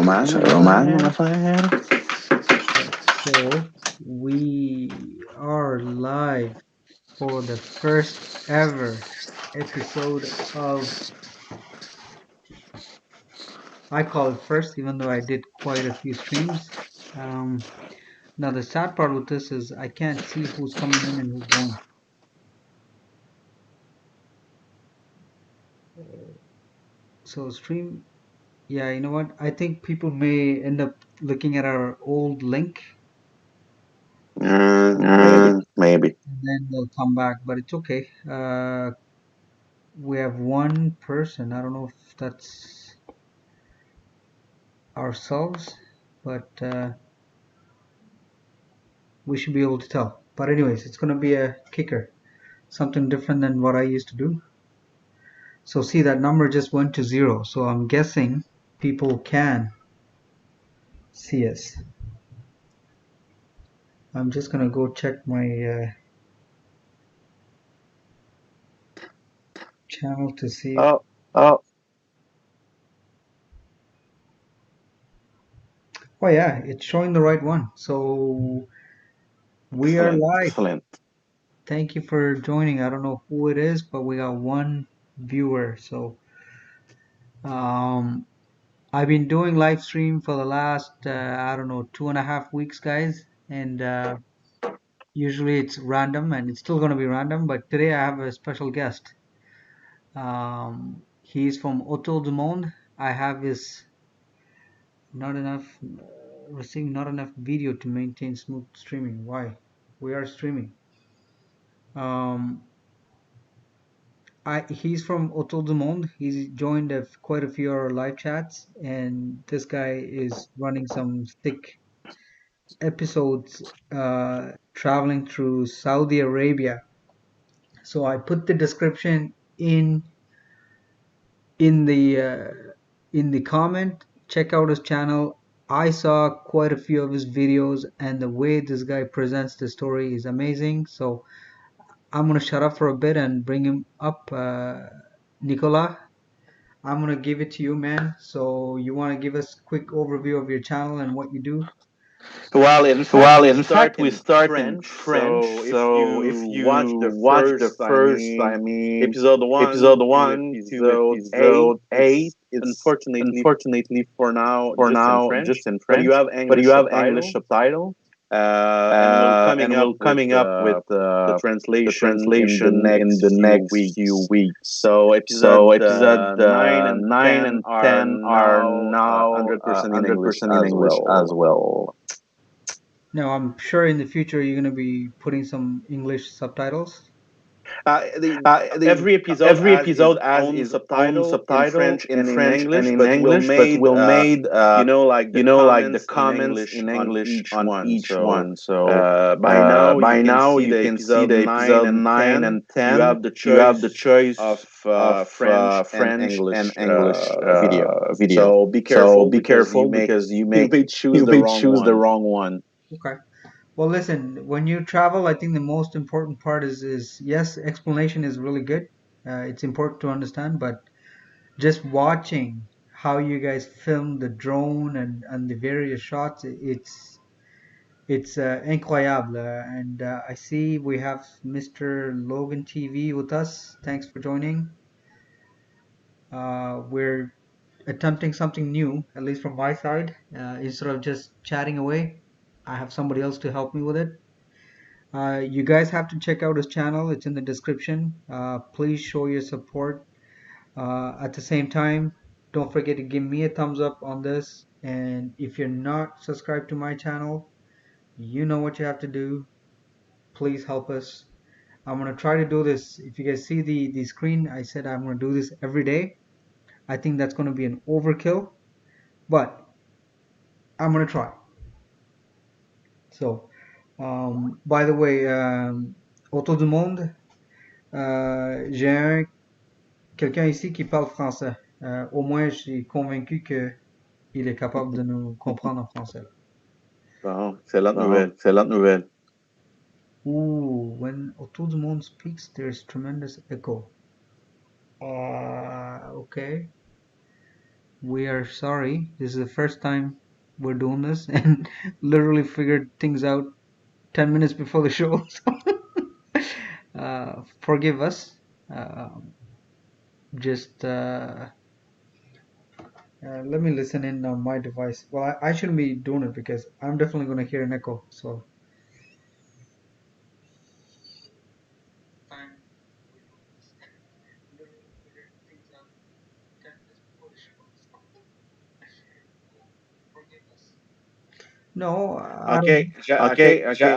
Romano, Rafael. So we are live for the first ever episode of, I call it first, even though I did quite a few streams. Now the sad part with this is I can't see who's coming in and who's going. So stream, yeah, you know what? I think people may end up looking at our old link Maybe. and then they'll come back, but it's okay. We have one person. I don't know if that's ourselves, but we should be able to tell. But anyways, it's gonna be a kicker, something different than what I used to do. So see, that number just went to 0. So I'm guessing people can see us. I'm just gonna go check my channel to see. Oh, Oh yeah, it's showing the right one. So we are live. excellent. Thank you for joining. I don't know who it is, but we got one viewer. So um, I've been doing live stream for the last I don't know 2.5 weeks, guys, and usually it's random, and it's still gonna be random. But today I have a special guest. He's from Autour du Monde. I have his not enough receiving not enough video to maintain smooth streaming. Why? We are streaming. Um, he's from Autour du Monde. He's joined quite a few of our live chats, and this guy is running some thick episodes traveling through Saudi Arabia. So I put the description in the in the comment. Check out his channel. I saw quite a few of his videos, and the way this guy presents the story is amazing. So I'm gonna shut up for a bit and bring him up. Nicola, I'm gonna give it to you, man. So you want to give us a quick overview of your channel and what you do? Well, in fact, we start in French. So if you watch the first, episode episode one to one to episode eight, episode eight, it's it's unfortunately unfortunately for now for just in now just French, in but you French, have but you English have English subtitle, subtitle, and we'll coming and up we'll with coming up with the the translation translation in the few next few weeks. weeks. So So episode episode 9 and 9 10 and are 10 are now now 100% in English 100% in as English as well. well. Now, I'm sure in the future you're gonna be putting some English subtitles. The every episode Every has its episode has own its own subtitle in subtitle French in and in French and English, in but we'll English, but made we'll made like the like the comments in comments English in on English each on one. each So one. So by now you by can now see you the can see episode the 9 episode and 9 10. and You 10. have the You have the choice of choice of French and French and English English video. video. So be So careful be because careful because you may choose you the may wrong choose the one. wrong one. Okay. Well, listen, when you travel, I think the most important part is yes, explanation is really good. It's important to understand, but just watching how you guys film the drone and the various shots, it's incroyable. And I see we have Mr. Logan TV with us. Thanks for joining. We're attempting something new, at least from my side. Instead of just chatting away, I have somebody else to help me with it. You guys have to check out his channel. It's in the description. Please show your support. At the same time, don't forget to give me a thumbs up on this. And if you're not subscribed to my channel, you know what you have to do. Please help us. I'm gonna try to do this. If you guys see the screen, I said I'm gonna do this every day. I think that's gonna be an overkill, but I'm gonna try. So, by the way, autour du monde, j'ai quelqu'un ici qui parle français. Au moins, je suis convaincu que il est capable de nous comprendre en français. Wow, excellente Wow, nouvelle. excellent nouvelle. Ooh, when Autour du monde speaks, there's tremendous echo. Okay. We are sorry. This is the first time we're doing this and literally figured things out 10 minutes before the show. Forgive us. Just let me listen in on my device. Well, I shouldn't be doing it because I'm definitely going to hear an echo. So. No, I Okay, don't.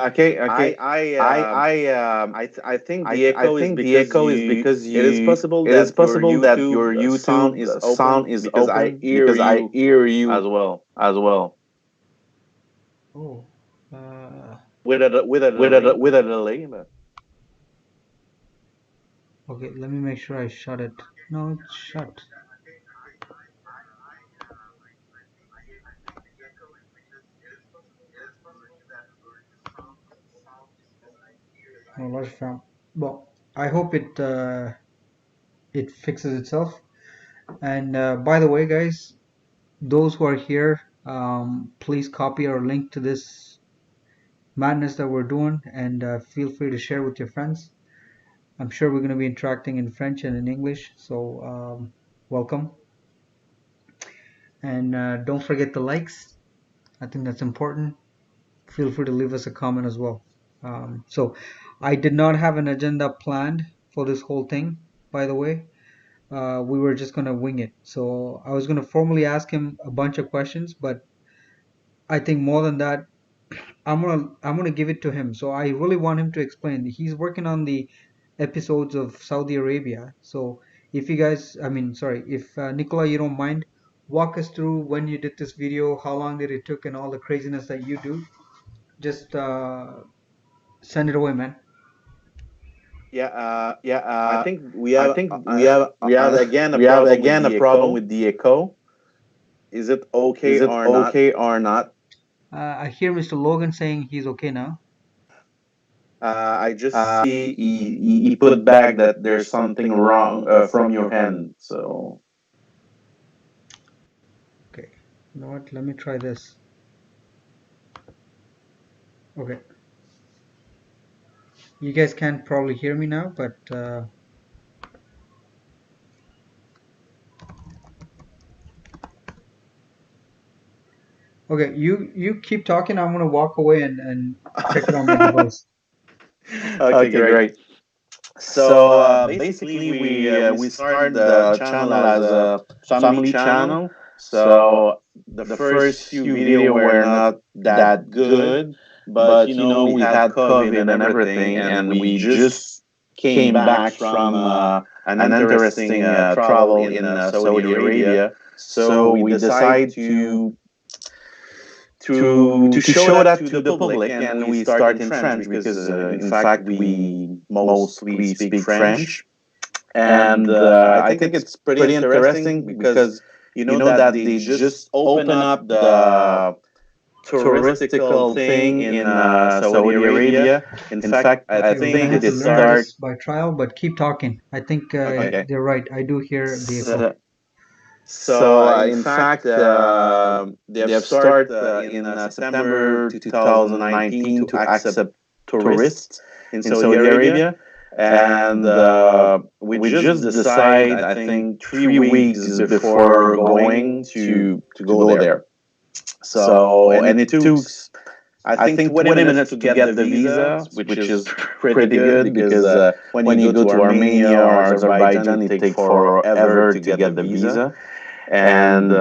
okay. I think the echo is because you. It is possible it is that your possible that YouTube your sound YouTube is sound open is because I open hear because I you hear as you well as well Oh, uh, with a delay. with a delay. But okay. Let me make sure I shut it. No, it's shut. No, large fam. Well, I hope it fixes itself. And by the way, guys, those who are here, please copy our link to this madness that we're doing, and feel free to share with your friends. I'm sure we're going to be interacting in French and in English, so welcome. And don't forget the likes. I think that's important. Feel free to leave us a comment as well. So I did not have an agenda planned for this whole thing, by the way. We were just gonna wing it. So I was gonna formally ask him a bunch of questions, but I think more than that, I'm gonna give it to him. So I really want him to explain. He's working on the episodes of Saudi Arabia. So if you guys, I mean, sorry, if Nicola, you don't mind, walk us through when you did this video, how long did it took, and all the craziness that you do. Just send it away, man. Yeah, yeah, I think I think we have again a we have problem with again a the problem echo. with the echo. Is it okay Is it or not? okay or not? I hear Mr. Logan saying he's okay now. I just see He put back that there's something wrong from your hand. So Okay, you know what? Let me try this. Okay, you guys can't probably hear me now, but okay, you keep talking. I'm gonna walk away and check it on my device. okay, okay, great. great. So So basically, basically, we we started start the the channel channel as as a a family family channel. channel. So So the the first first few few video video were were not not that that good, good, but but we we had had COVID and COVID and everything, everything, and and we we just just came came back back from from an an interesting interesting travel travel in in Saudi Saudi Arabia. Arabia. So So we we decide decide to to show show that that to to the the public, public, and and we we start start in in French French because because in in fact fact we we mostly mostly speak speak French. French. And And I I think think it's it's pretty pretty interesting interesting because because you you know know that that they they just just open open up up the the touristical touristical thing thing in in Saudi Saudi Arabia. Arabia. In In fact, fact, I I Okay, we're gonna think think have they to they learn start. start. this by trial, but keep talking. I think Okay, they're right. I do hear the echo. so So in in fact, fact, they have they have start start in in September September 2019 2019 to to accept accept tourists tourists in in Saudi Saudi Arabia, Arabia, and and we we just just decide, decide I I think, think 3 weeks 3 weeks before before going going to to go go there. there. So So and and it it took, took I I think, think 20 20 minutes to minutes to get the get the visa, visa, which which is is pretty pretty good good because because when you when go you go to to Armenia Armenia or or Azerbaijan, Azerbaijan, it it takes takes forever forever to to get the get the visa. visa. And And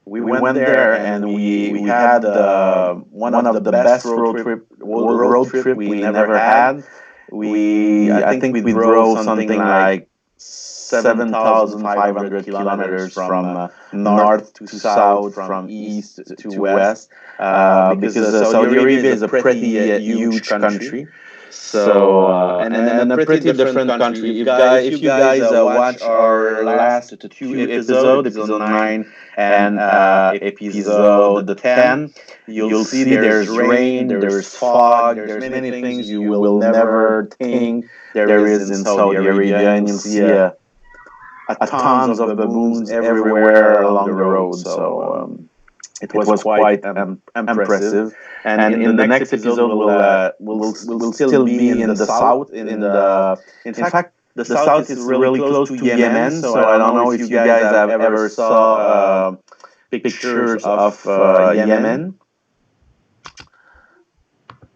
we we went went there, there and and we we had had one one of the of the best best road road trip trip we we never never had. had. I I think think we we drove drove something something like like 7,500 7,500 kilometers kilometers from from north north to to south, south, from from east east to to west, west, because because Saudi Saudi Arabia is Arabia a is a pretty pretty huge huge country. country. So So and and a a pretty pretty different different country. country. If If you you guys guys watch watch our our last last two two episode, episode episode 9 9 and and episode episode 10, 10, you'll you'll see see there's there's rain, rain, there's there's fog, fog, there's there's many many things things you you will will never never think think there there is is in in Saudi Saudi Arabia, Arabia, and and you'll you'll see see tons of baboons everywhere along the road. So it was quite impressive. And in the next episode, we'll still be in the south. In fact, the south is really close to Yemen. So I don't know if you guys have ever saw pictures of Yemen.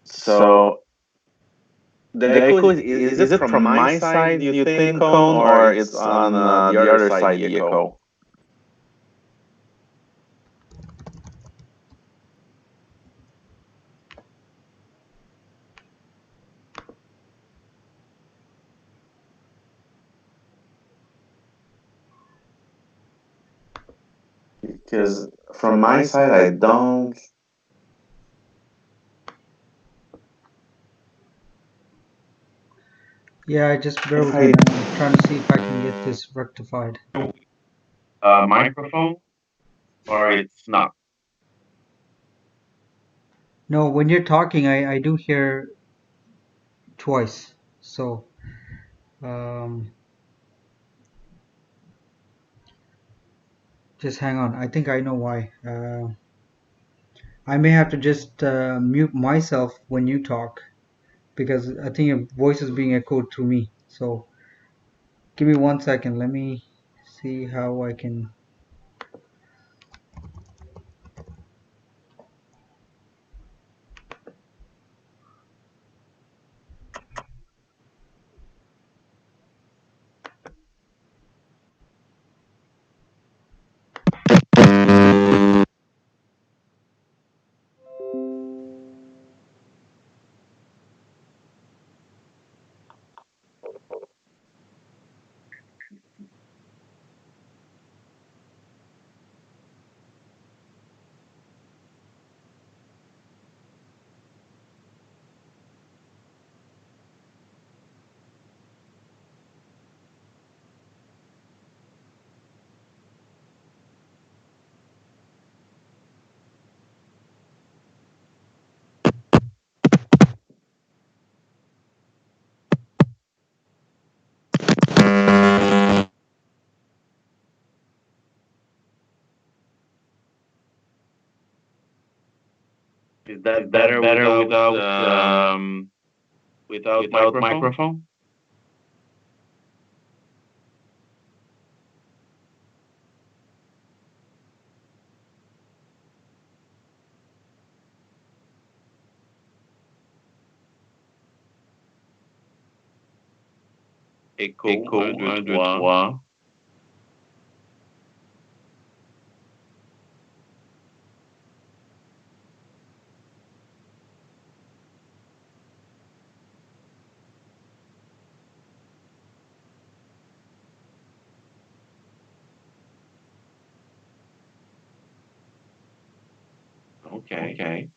So the echo is it from my side? Do you think, Cone, or it's on the other side? The echo. Because from my side, I don't. Yeah, just bear with me. I'm trying to see if I can get this rectified. Microphone, or it's not. No, when you're talking, I do hear twice. So, just hang on. I think I know why. I may have to just mute myself when you talk because I think your voice is being echoed through me. So, give me 1 second. Let me see how I can. Is that better without microphone? Écho, 1, 2, 3. Okay.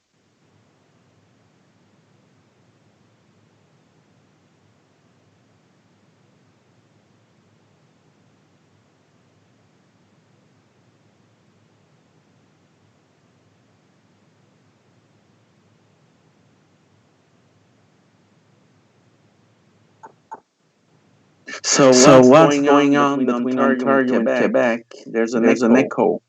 So what's going on between Ontario and Quebec? There's an echo.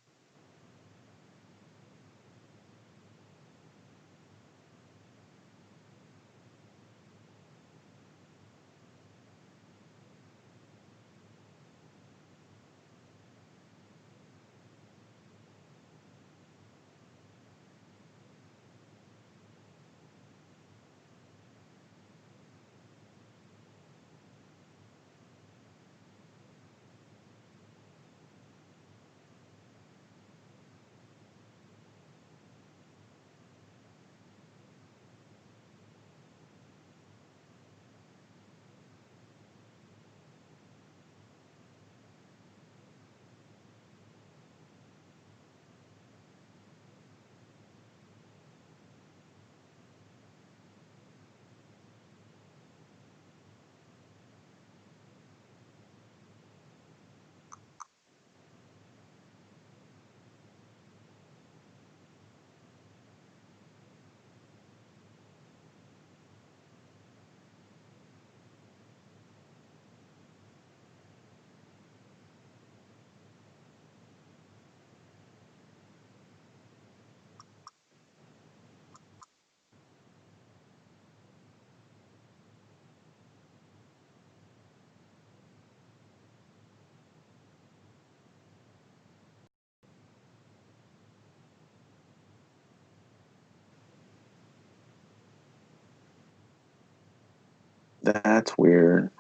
That's weird.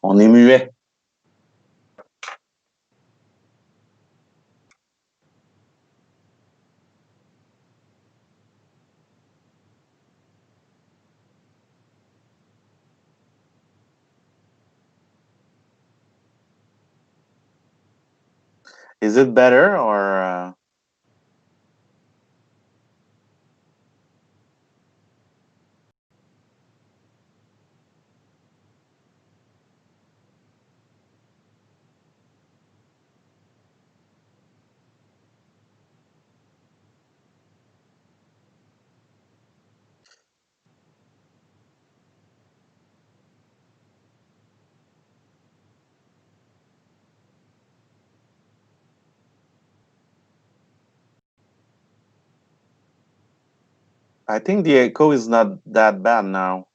On est muet. Is it better or? I think the echo is not that bad now.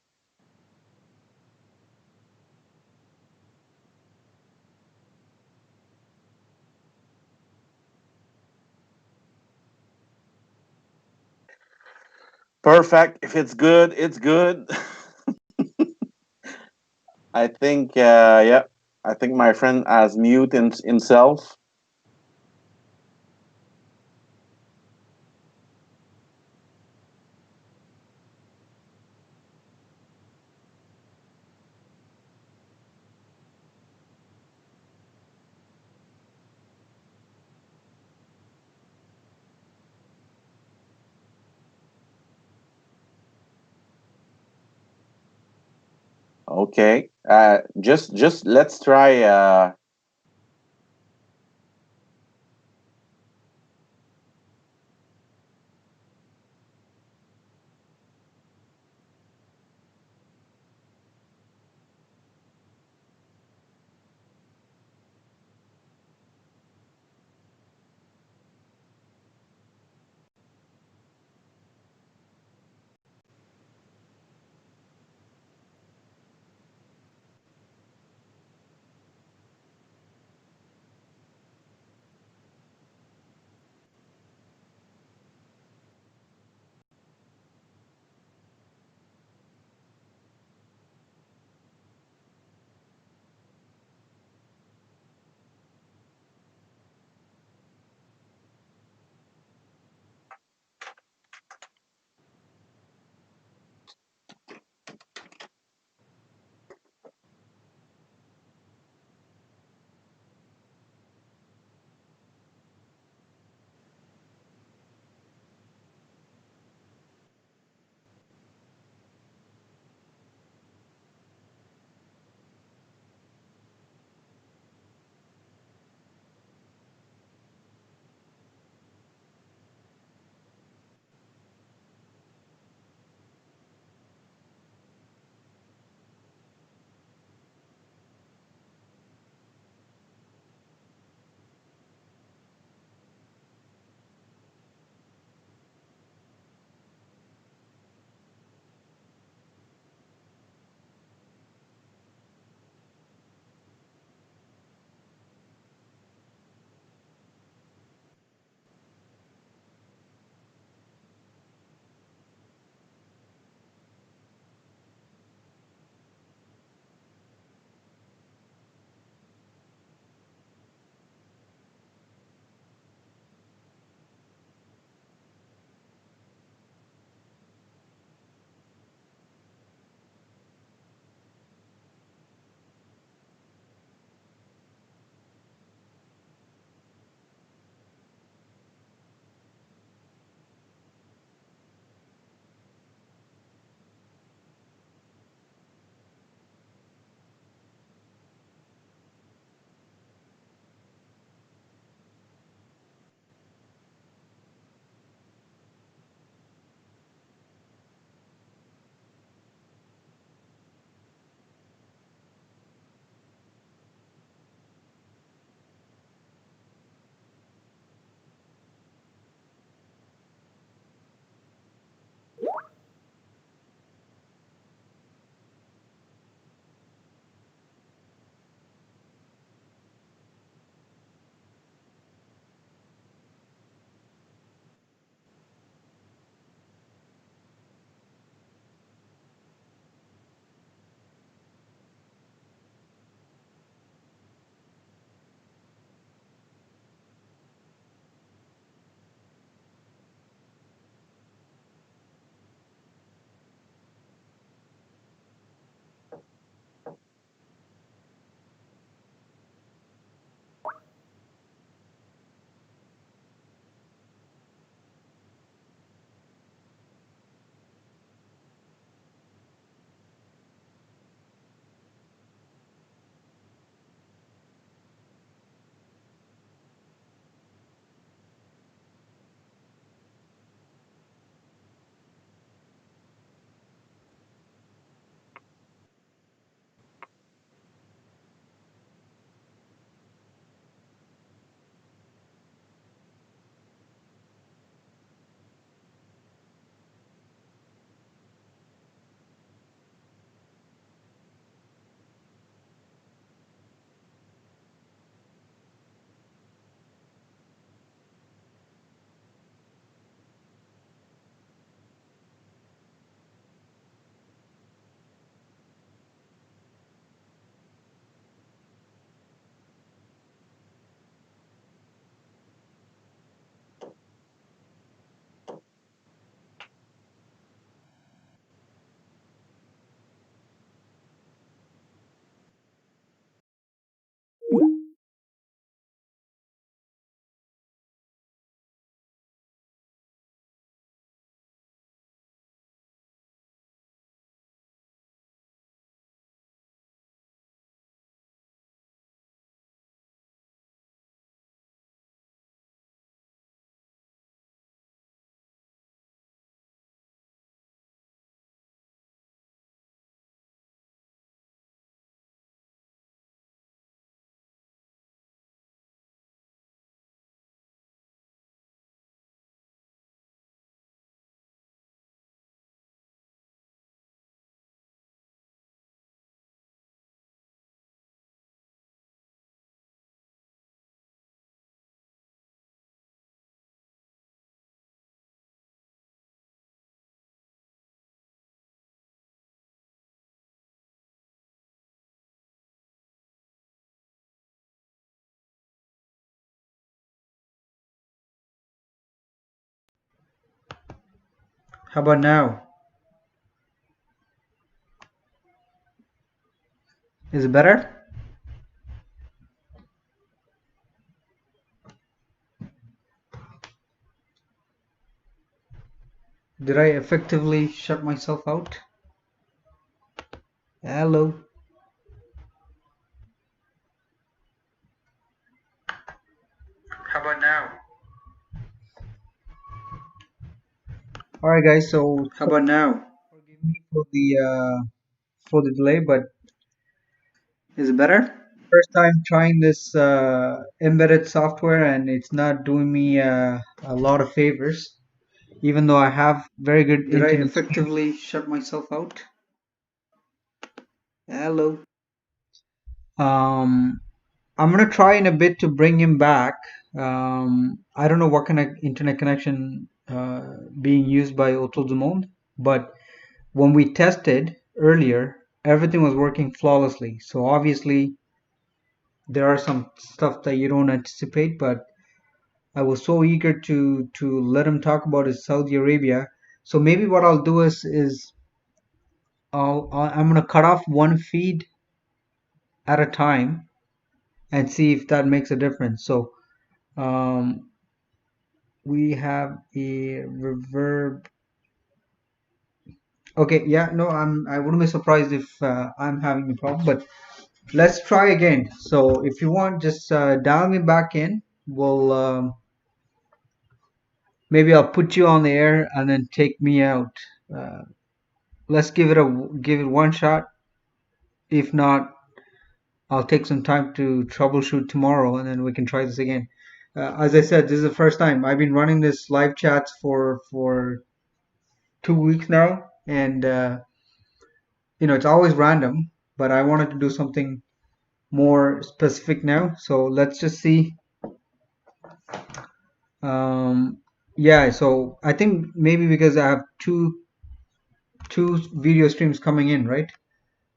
Perfect. If it's good, it's good. I think, yeah. I think my friend has mute himself. Okay. Just let's try. How about now? Is it better? Did I effectively shut myself out? Hello. How about now? All right, guys. So how about now? Forgive me for the delay, but is it better? First time trying this embedded software, and it's not doing me a lot of favors, even though I have very good Did I internet speed. effectively shut myself out? Hello. Um, I'm gonna try in a bit to bring him back. I don't know what kind of internet connection being used by Autour du Monde, but when we tested earlier, everything was working flawlessly. So obviously there are some stuff that you don't anticipate, but I was so eager to let him talk about his Saudi Arabia. So maybe what I'll do is I'm gonna cut off one feed at a time and see if that makes a difference. So um, we have a reverb. Okay, yeah, no, I wouldn't be surprised if I'm having a problem, but let's try again. So if you want, just dial me back in. We'll maybe I'll put you on the air and then take me out. Uh, let's give it one shot. If not, I'll take some time to troubleshoot tomorrow, and then we can try this again. As I said, this is the first time I've been running this live chats for 2 weeks now, and it's always random. But I wanted to do something more specific now. So let's just see. Um, yeah, so I think maybe because I have two video streams coming in, right?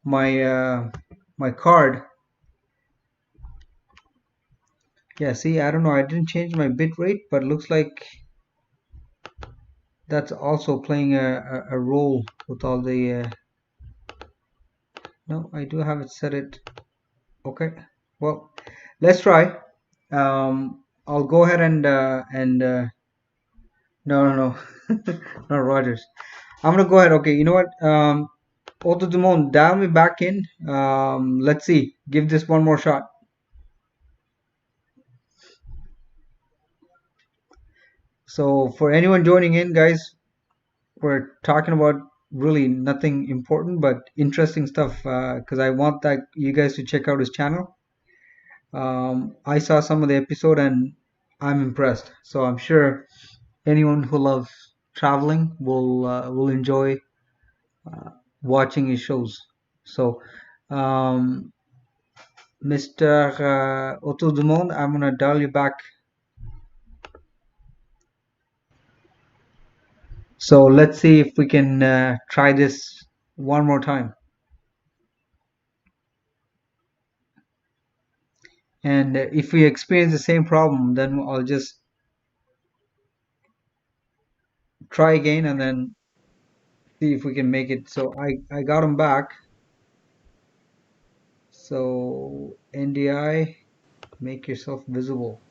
My card. Yeah, see, I don't know. I didn't change my bit rate, but looks like that's also playing a role with all the. No, I do have it set it. Okay, well, let's try. I'll go ahead and no, no, no, no, Rogers. I'm gonna go ahead. Okay, you know what? Auto Dumont, dial me back in. Let's see. Give this one more shot. So for anyone joining in, guys, we're talking about really nothing important but interesting stuff because I want that you guys to check out his channel. I saw some of the episode and I'm impressed. So I'm sure anyone who loves traveling will enjoy watching his shows. So, um, Mr. Otto Dumont, I'm gonna dial you back. So let's see if we can try this one more time. And if we experience the same problem, then I'll just try again and then see if we can make it. So I got him back. So NDI, make yourself visible.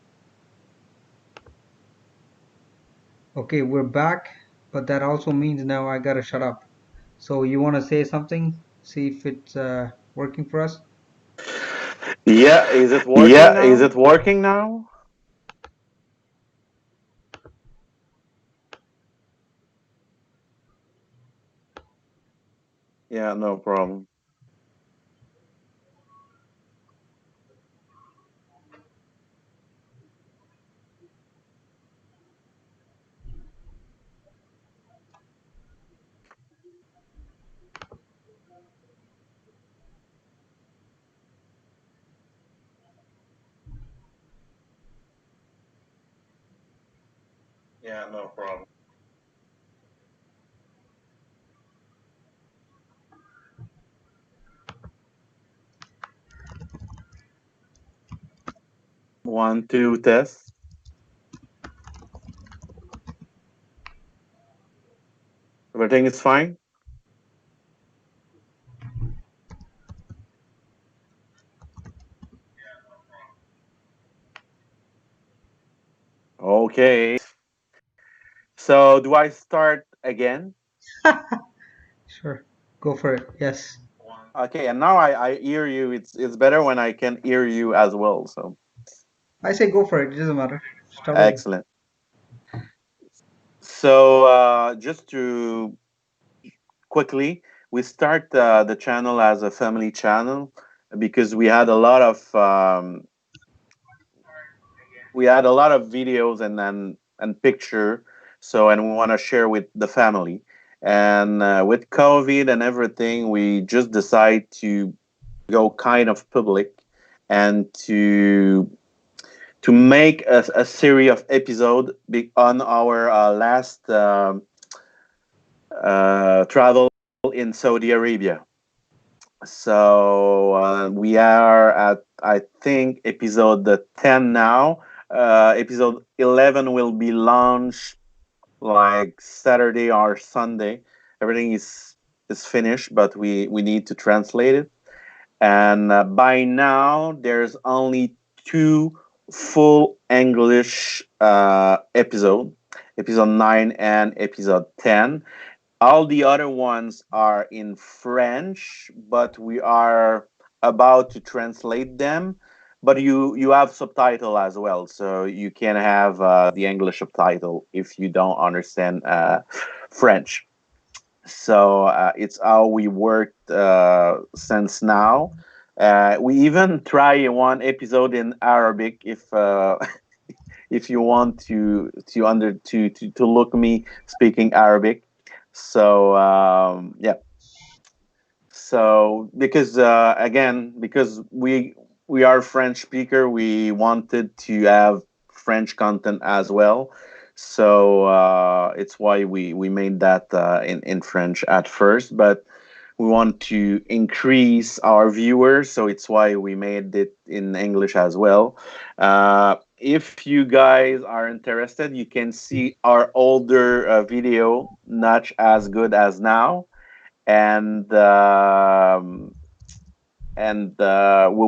Okay, we're back, but that also means now I gotta shut up. So you want to say something? See if it's working for us? Yeah, is it working Yeah, is it now? working now? Yeah, no problem. Yeah, no problem. 1, 2, test. Everything is fine? Okay. So do I start again? Sure. Go for it. Yes. Okay, and now I hear you. It's better when I can hear you as well. So I say go for it. It doesn't matter. Start over. excellent. So just to quickly, we start the channel as a family channel because we had a lot of videos and picture. So and we want to share with the family. And with COVID and everything, we just decide to go kind of public and to make a series of episode on our last travel in Saudi Arabia. So we are at, I think, episode 10 now. Episode 11 will be launched like Saturday or Sunday. Everything is finished, but we need to translate it. And by now, there's only two full English episode 9 and episode 10. All the other ones are in French, but we are about to translate them. But you have subtitle as well, so you can have the English subtitle if you don't understand French. So it's how we worked since now. We even try one episode in Arabic if you want to look me speaking Arabic. So yeah. So because again, because we are French speaker, we wanted to have French content as well. So it's why we made that in French at first, but we want to increase our viewers, so it's why we made it in English as well. If you guys are interested, you can see our older video, not as good as now, and we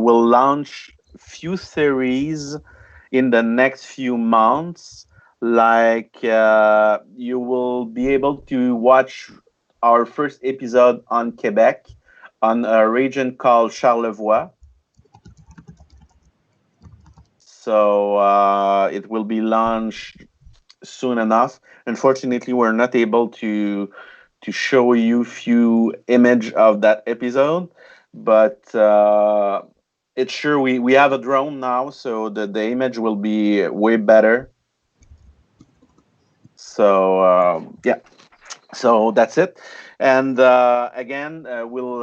will launch few series in the next few months. Like you will be able to watch our first episode on Quebec, on a region called Charlevoix. So it will be launched soon enough. Unfortunately, we're not able to show you few image of that episode, but it's sure we have a drone now, so the image will be way better. So yeah, so that's it. And again, we'll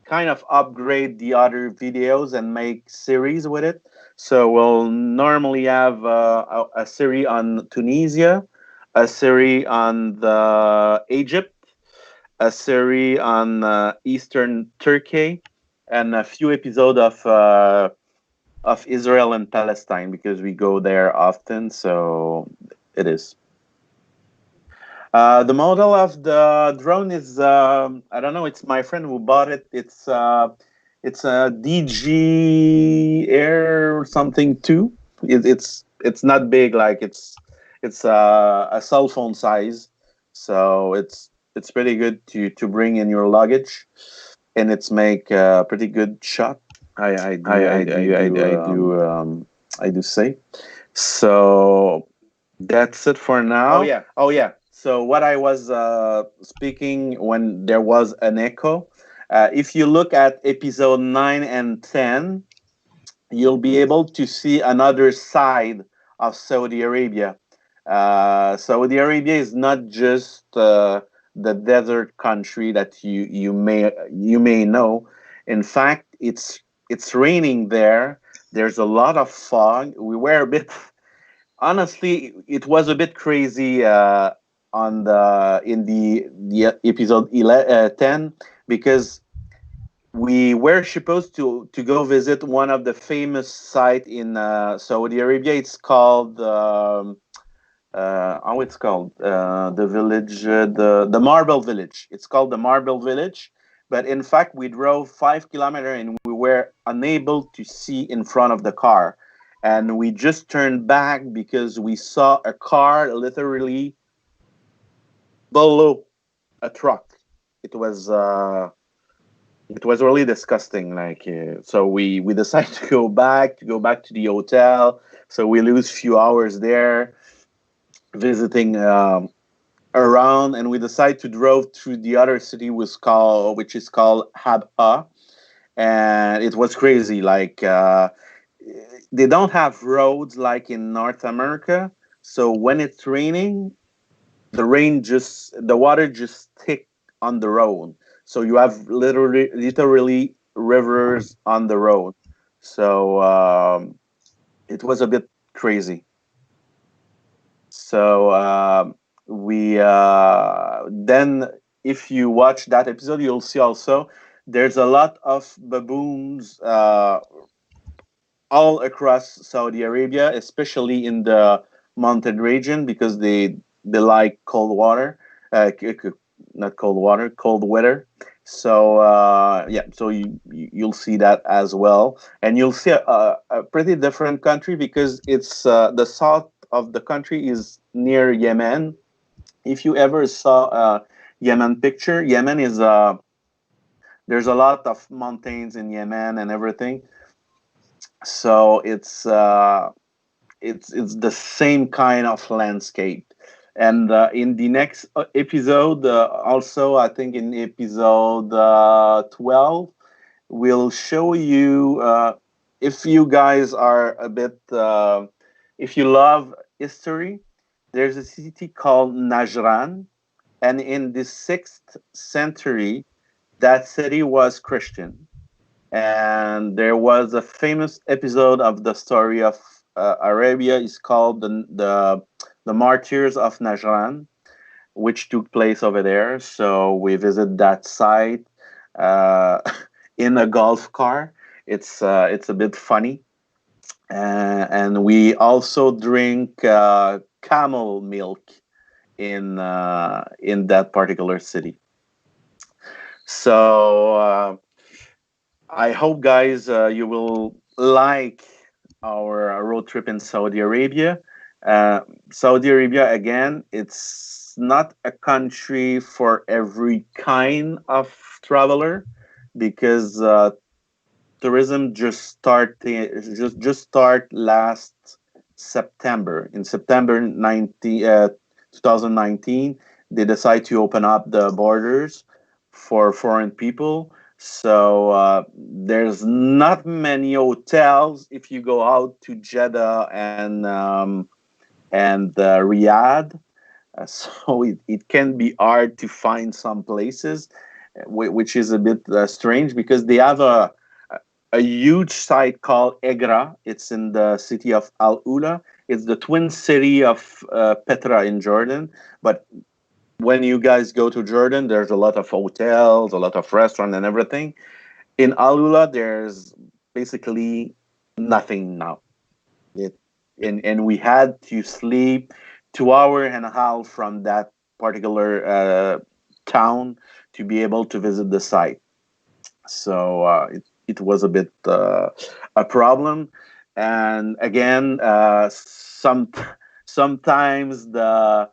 kind of upgrade the other videos and make series with it. So we'll normally have a series on Tunisia, a series on the Egypt, a series on Eastern Turkey, and a few episodes of Israel and Palestine because we go there often. So it is. The model of the drone is I don't know. It's my friend who bought it. It's a DG Air something two. It's not big. Like it's a cell phone size. So it's pretty good to bring in your luggage, and it's make a pretty good shot. I do say. So that's it for now. Oh yeah. So what I was speaking when there was an echo, if you look at episode 9 and 10, you'll be able to see another side of Saudi Arabia. Saudi Arabia is not just the desert country that you may know. In fact, it's raining there. There's a lot of fog. We were a bit honestly, it was a bit crazy on the episode 10 because we were supposed to go visit one of the famous site in Saudi Arabia. It's called how it's called, the village, the Marble Village. It's called the Marble Village, but in fact we drove 5 kilometers and we were unable to see in front of the car, and we just turned back because we saw a car literally below a truck. It was really disgusting. Like, so we decided to go back to the hotel. So we lose few hours there visiting around, and we decided to drove to the other city which is called Habha, and it was crazy. Like, they don't have roads like in North America, so when it's raining, the water just stick on the road. So you have literally rivers on the road. So it was a bit crazy. So we then, if you watch that episode, you'll see also there's a lot of baboons all across Saudi Arabia, especially in the mountain region, because they like cold water, not cold water, cold weather. So yeah, so you'll see that as well, and you'll see a pretty different country because it's the south of the country is near Yemen. If you ever saw a Yemen picture, Yemen is there's a lot of mountains in Yemen and everything. So it's the same kind of landscape. And in the next episode, also I think in episode 12, we'll show you, if you guys are a bit, if you love history, there's a city called Najran, and in the 6th century, that city was Christian, and there was a famous episode of the story of Arabia. Is called the Martyrs of Najran, which took place over there. So we visit that site uh, in a golf car. It's a bit funny, and we also drink camel milk in that particular city. So I hope, guys, you will like our road trip in Saudi Arabia. Saudi Arabia, again, it's not a country for every kind of traveler, because tourism just start last September. In September 2019, they decide to open up the borders for foreign people. So there's not many hotels if you go out to Jeddah and Riyadh. So it can be hard to find some places, which is a bit strange, because they have a huge site called Egra. It's in the city of Al Ula. It's the twin city of Petra in Jordan. But when you guys go to Jordan, there's a lot of hotels, a lot of restaurants, and everything. In Al Ula, there's basically nothing now. It, and we had to sleep 2 hour and a half from that particular town to be able to visit the site. So it was a bit a problem. And again, sometimes the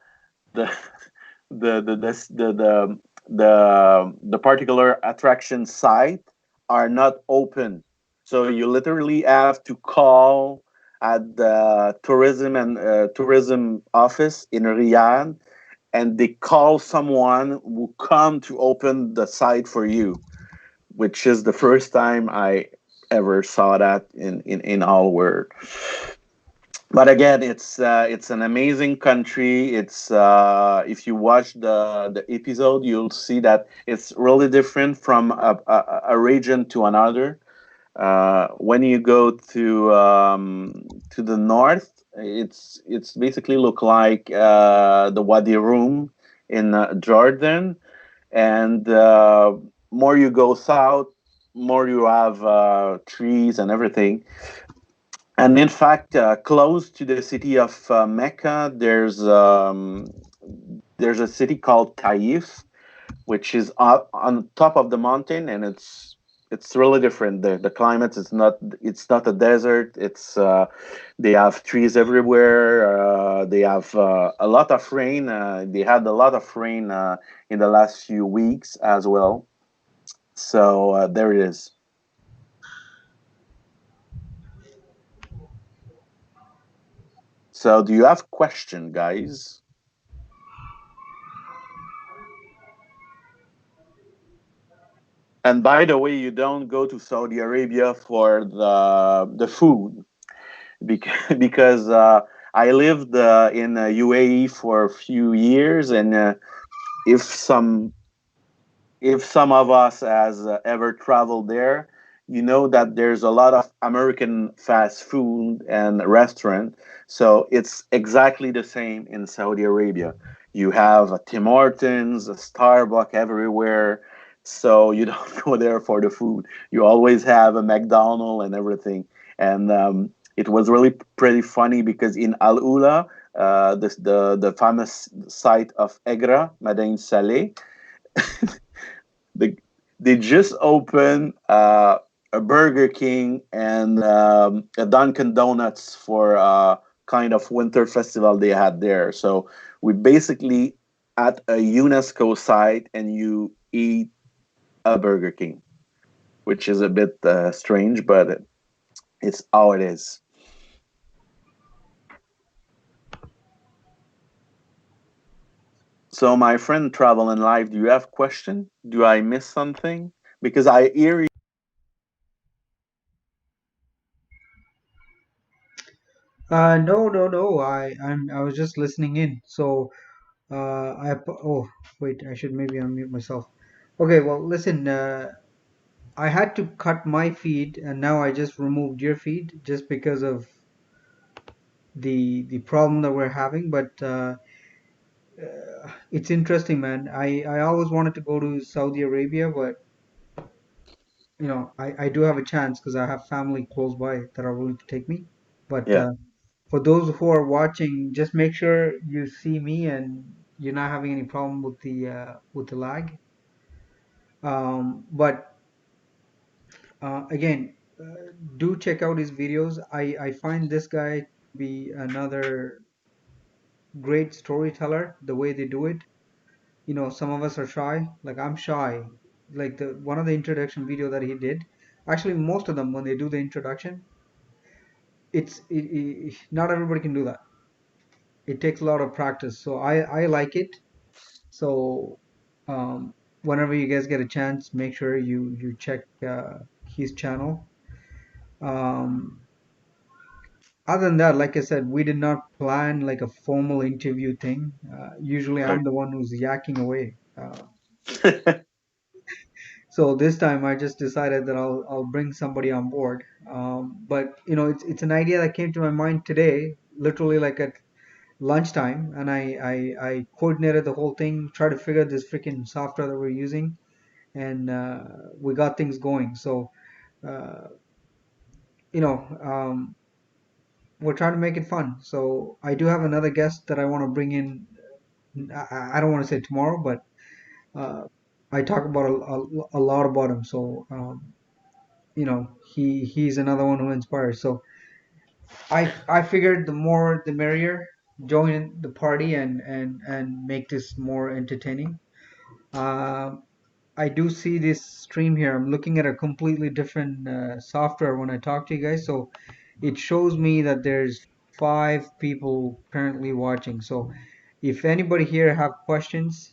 the particular attraction site are not open, so you literally have to call at the tourism office in Riyadh, and they call someone who come to open the site for you, which is the first time I ever saw that in our world. But again, it's an amazing country. It's if you watch the episode, you'll see that it's really different from a region to another. When you go to the north, it's basically look like the Wadi Rum in Jordan, and more you go south, more you have trees and everything. And in fact, close to the city of Mecca, there's a city called Taif, which is up on top of the mountain, and it's really different. The climate is not, it's not a desert. It's they have trees everywhere. They have a lot of rain. They had a lot of rain in the last few weeks as well. So there it is. So do you have question, guys? And by the way, you don't go to Saudi Arabia for the food because I lived in UAE for a few years, and if some if some of us has ever traveled there, you know that there's a lot of American fast food and restaurant. So it's exactly the same in Saudi Arabia. You have a Tim Hortons, a Starbucks everywhere. So you don't go there for the food. You always have a McDonald's and everything. And it was really pretty funny because in Al Ula, the famous site of Egra, Madain Saleh, they they just opened a Burger King and a Dunkin' Donuts for kind of winter festival they had there. So we basically at a UNESCO site and you eat a Burger King, which is a bit strange, but it's how it is. So my friend Travel in Life, do you have question? Do I miss something? Because I hear. No, no, no. I was just listening in. So oh wait, I should maybe unmute myself. Okay, well listen. I had to cut my feed, and now I just removed your feed just because of the problem that we're having. But it's interesting, man. I always wanted to go to Saudi Arabia, but I do have a chance because I have family close by that are willing to take me. But Yeah. for those who are watching, just make sure you see me and you're not having any problem with the lag. But again, do check out his videos. I find this guy to be another great storyteller. The way they do it, some of us are shy. Like I'm shy. Like the one of the introduction video that he did. Actually, most of them when they do the introduction, not everybody can do that. It takes a lot of practice. So I like it. So whenever you guys get a chance, make sure you check his channel. Um, Other than that, like I said, we did not plan like a formal interview thing. Usually, I'm the one who's yakking away. So this time, I just decided that I'll bring somebody on board. But it's an idea that came to my mind today, literally like at lunchtime, and I coordinated the whole thing, tried to figure out this freaking software that we're using, and we got things going. So uh, you know. We're trying to make it fun. So I do have another guest that I want to bring in. I don't want to say tomorrow, but uh, I talk about a lot about him. So he's another one who inspires. So I figured the more the merrier. Join the party and make this more entertaining. Uh, I do see this stream here. I'm looking at a completely different software when I talk to you guys. So it shows me that there's 5 people currently watching. So if anybody here have questions,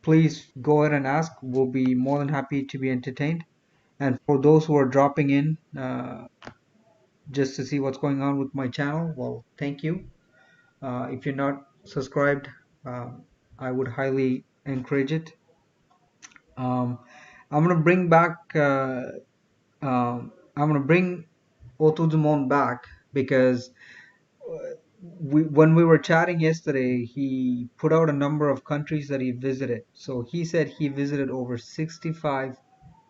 please go ahead and ask. We'll be more than happy to be entertained. And for those who are dropping in just to see what's going on with my channel, well, thank you. If you're not subscribed, uh, I would highly encourage it. Um, I'm gonna bring back. I'm gonna bring Autour du Monde back because when we were chatting yesterday, he put out a number of countries that he visited. So he said he visited over 65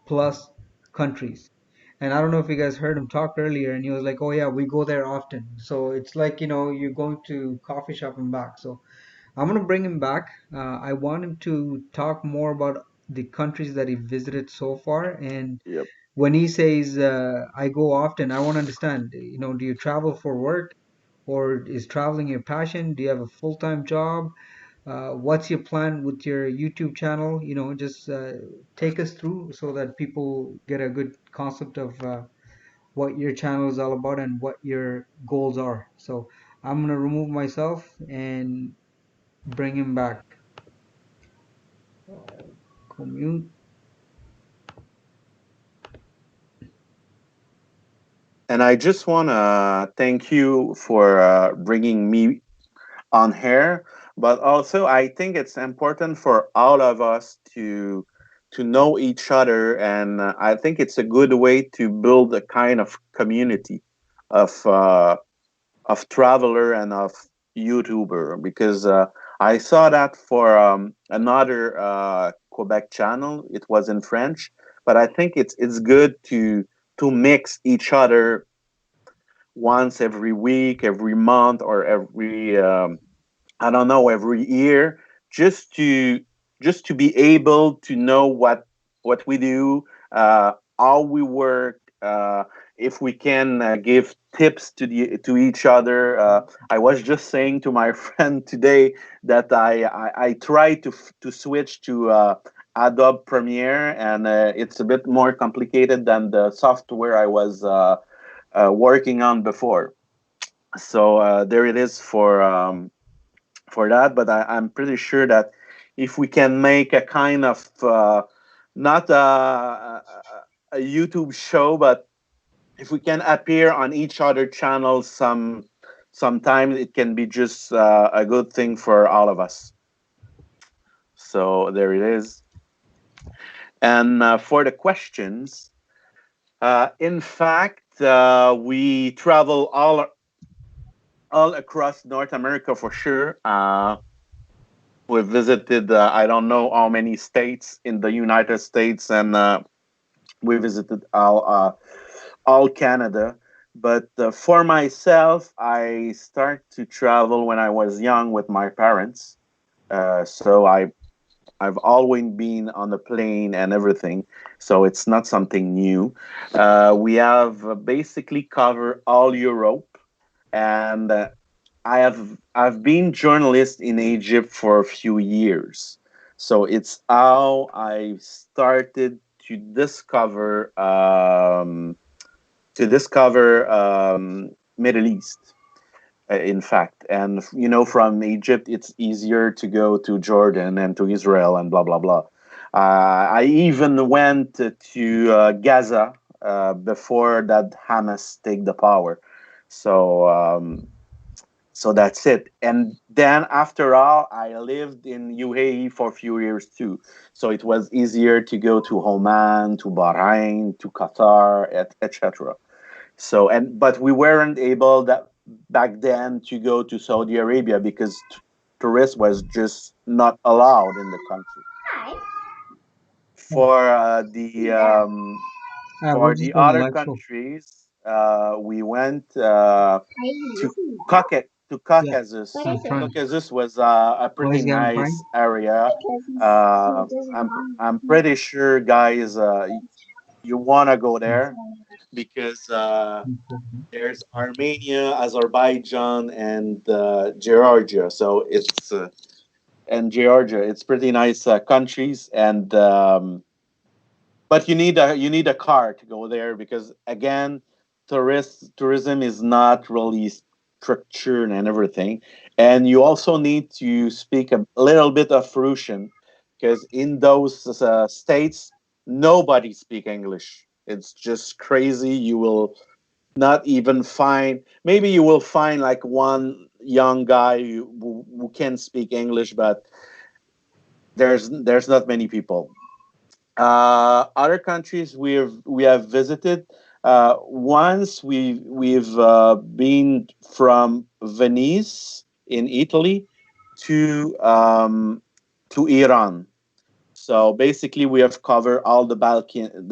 plus countries, And I don't know if you guys heard him talk earlier, and he was like, "Oh yeah, we go there often." So it's like, you're going to coffee shop and back. So I'm gonna bring him back. I want him to talk more about the countries that he visited so far. And Yep. when he says, "I go often," I want to understand. Do you travel for work, or is traveling your passion? Do you have a full-time job? What's your plan with your YouTube channel? Just take us through so that people get a good concept of what your channel is all about and what your goals are. So I'm gonna remove myself and bring him back. Commute. And I just want to thank you for bringing me on here, but also I think it's important for all of us to know each other, and I think it's a good way to build a kind of community of traveler and of YouTuber, because I saw that for another Quebec channel. It was in French, but I think it's good to mix each other once every week, every month, or every I don't know, every year, just to be able to know what we do, how we work, if we can give tips to each other. I was just saying to my friend today that I try to switch to Adobe Premiere, and it's a bit more complicated than the software I was working on before. So there it is for that. But I'm pretty sure that if we can make a kind of not a YouTube show, but if we can appear on each other channel sometimes, it can be just a good thing for all of us. So there it is. And for the questions, in fact, we travel all across North America for sure. We visited I don't know how many states in the United States, and we visited all Canada. But for myself, I start to travel when I was young with my parents. So I've always been on the plane and everything, so it's not something new. We have basically covered all Europe, and I've been journalist in Egypt for a few years, so it's how I started to discover Middle East. In fact, and from Egypt, it's easier to go to Jordan and to Israel and blah blah blah. I even went to Gaza before that Hamas take the power. So. So that's it. And then after all, I lived in UAE for a few years too. So it was easier to go to Oman, to Bahrain, to Qatar, etc. So but we weren't able that back then to go to Saudi Arabia because tourists was just not allowed in the country. For We're just the doing a other live show. countries, we went to Yeah, Caucasus. I'm trying. Caucasus was a Oh, pretty he's getting fine. nice area. I'm pretty sure, guys, you wanna go there because there's Armenia, Azerbaijan, and Georgia. So it's and Georgia. It's pretty nice countries, and but you need a car to go there because again, tourism is not really structured and everything, and you also need to speak a little bit of Russian because in those states nobody speak English. It's just crazy. You will not even find, maybe you will find like one young guy who can speak English, but there's not many people. Other countries we have visited. Once we've been from Venice in Italy to Iran. So basically, we have covered all the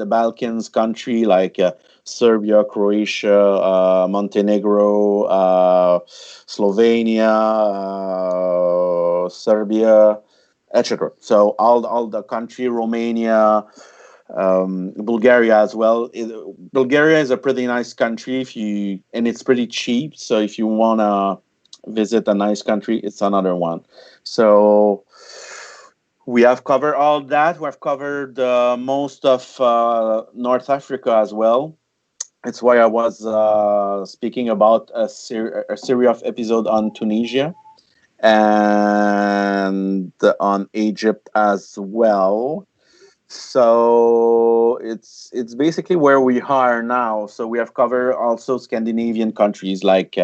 Balkans country like Serbia, Croatia, Montenegro, Slovenia, Serbia, etc. So all the country, Romania, Bulgaria as well. Bulgaria is a pretty nice country and it's pretty cheap. So if you wanna visit a nice country, it's another one. So we have covered all that. We have covered most of North Africa as well. It's why I was speaking about a series of episodes on Tunisia and on Egypt as well. So it's basically where we are now. So we have covered also Scandinavian countries like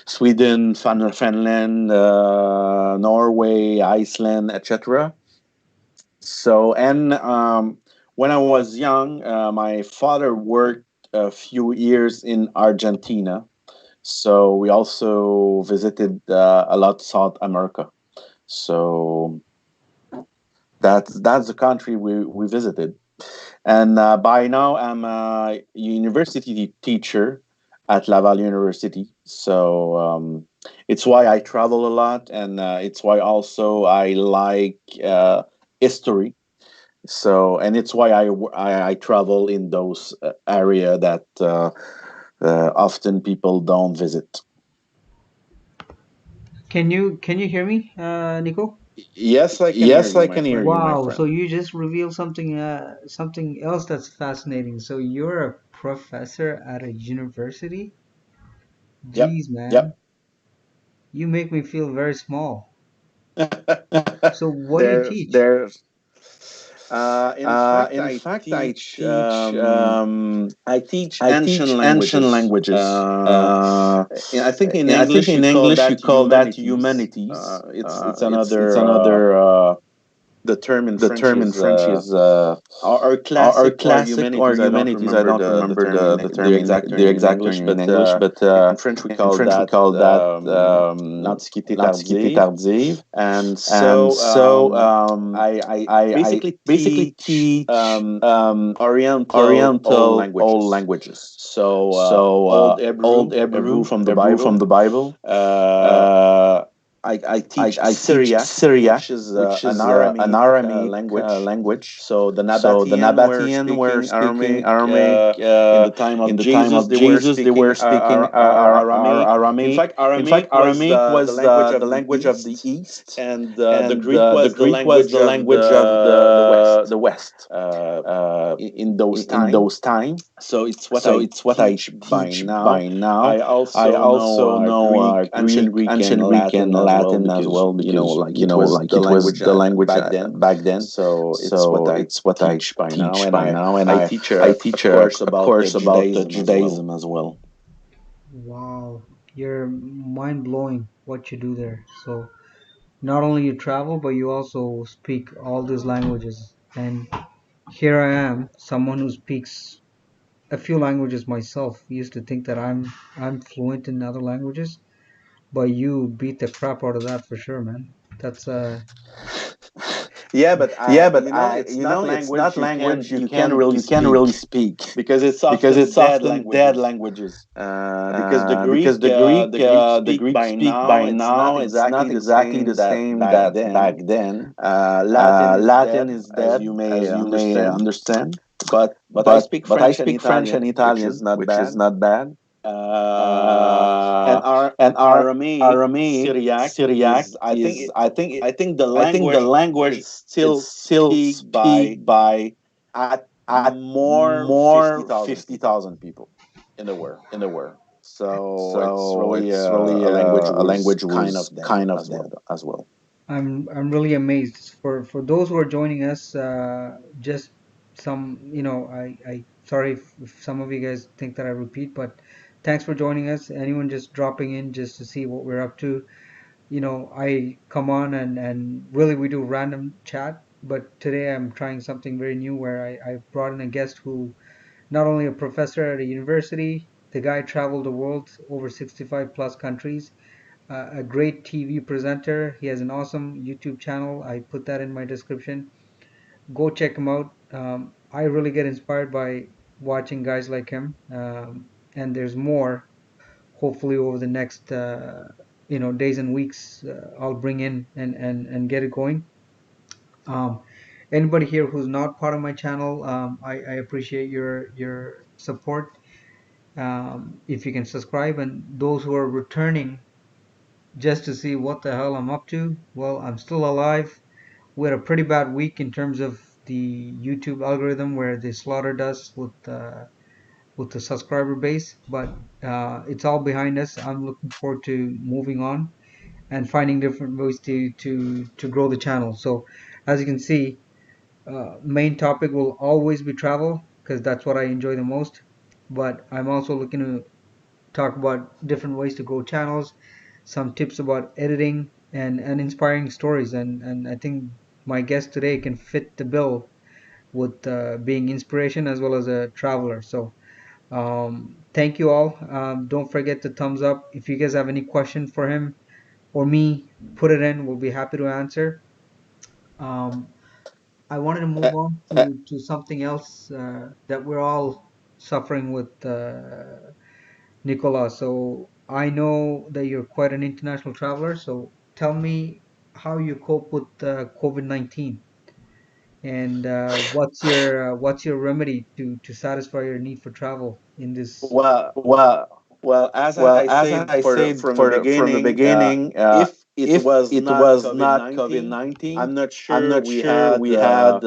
Sweden, Finland, Norway, Iceland, etc. So and when I was young, my father worked a few years in Argentina. So we also visited a lot South America. So that's the country we visited. And by now, I'm a university teacher at Laval University. So it's why I travel a lot, and it's why also I like history. So, and it's why I travel in those area that often people don't visit. Can you hear me, Nico? Yes, I can hear Yes, you, I my can hear you. friend. Wow, so you just revealed something else that's fascinating. So you're a professor at a university? Yep, Jeez, man, yep. you make me feel very small. So what do you there, teach? there's. In fact, In fact, I teach I teach I ancient teach ancient languages. languages. I think in I think English in you call English you that call that humanities. humanities. It's It's another. another. The term in The French term in is French is or or classic or classic or humanities. I don't humanities. I remember don't the remember term in the the term exact the term in exact English, term in but English, but in French we in call French we that call that l'Antiquité l'Antiquité tardive. tardive. And And so so I I basically basically teach teach Oriental Oriental all languages. languages. So So Old Hebrew Hebrew, from the Hebrew from Bible. the Bible. Uh, Uh, I teach I teach Syriac, Syriac, which is which an is an Aramaic Aramaic language. language. So the So the Nabatean were Nabatean were speaking speaking Aramaic Aramaic in the time in of the time Jesus. of They were Jesus. They speaking were speaking Aramaic. In Aramaic. fact, In fact, Aramaic was Aramaic the was language the of the language of the East, East, and the and Greek the was the Greek was language the of language of the the West West. in those In time. those time. So it's what So I it's what I teach by teach now. by now. I I also know also know Greek, Greek, and ancient Greek and Latin as well Latin as because well because it was like the it was language the language back then. back then. So it's what So I it's what I teach by now, teach and by now, and I teach I a teach course a about course about Judaism as well. Judaism as well. Wow, you're mind blowing what you do there. So not only you travel, but you also speak all these languages. And here I am, someone who speaks a few languages myself. Used to think that I'm fluent in other languages, but you beat the crap out of that for sure, man. That's Yeah, but Yeah, I, but it's not it's not language language you you can speak really speak because it's because often it's dead often dead languages. languages. Because Because the Greek the speak Greek by speak now, by it's not now, it's exactly not the exactly same the that same back that back then. then. Latin is Latin dead, is as dead, you may as you may understand. understand. But I speak But I French and speak French and Italian, which is Italian, not which is bad. not bad. And our And our Aramaic, Aramaic, Syriac Syriac is is, I think, I think the language language it's still still speak speak by by at at more more 50,000 fifty people thousand people in the world. in the world. So it's So really it's really a language a was language kind was of dead kind of as dead well. as well. I'm really amazed. For those who are joining us, just some, I sorry if some of you guys think that I repeat, but thanks for joining us. Anyone just dropping in just to see what we're up to. I come on and really we do random chat, but today I'm trying something very new where I brought in a guest who not only a professor at a university, the guy traveled the world over 65 plus countries, a great TV presenter. He has an awesome YouTube channel. I put that in my description. go check him out. I really get inspired by watching guys like him, and there's more. Hopefully, over the next days and weeks, I'll bring in and get it going. Um, Anybody here who's not part of my channel, I appreciate your support. If you can subscribe, and those who are returning just to see what the hell I'm up to, well, I'm still alive. We had a pretty bad week in terms of the YouTube algorithm where they slaughtered us with the subscriber base, but it's all behind us. I'm looking forward to moving on and finding different ways to grow the channel. So as you can see, main topic will always be travel because that's what I enjoy the most. But I'm also looking to talk about different ways to grow channels, some tips about editing and inspiring stories. And I think my guest today can fit the bill with being inspiration as well as a traveler. So thank you all. Don't forget to thumbs up. If you guys have any question for him or me, put it in. We'll be happy to answer. Um, I wanted to move on to something else that we're all suffering with, Nicola. So I know that you're quite an international traveler. So tell me how you cope with COVID-19 and what's your remedy to satisfy your need for travel in this. Well, as I As said I said from the beginning, if was it not was COVID not COVID 19, 19, I'm not I'm sure not we sure had we had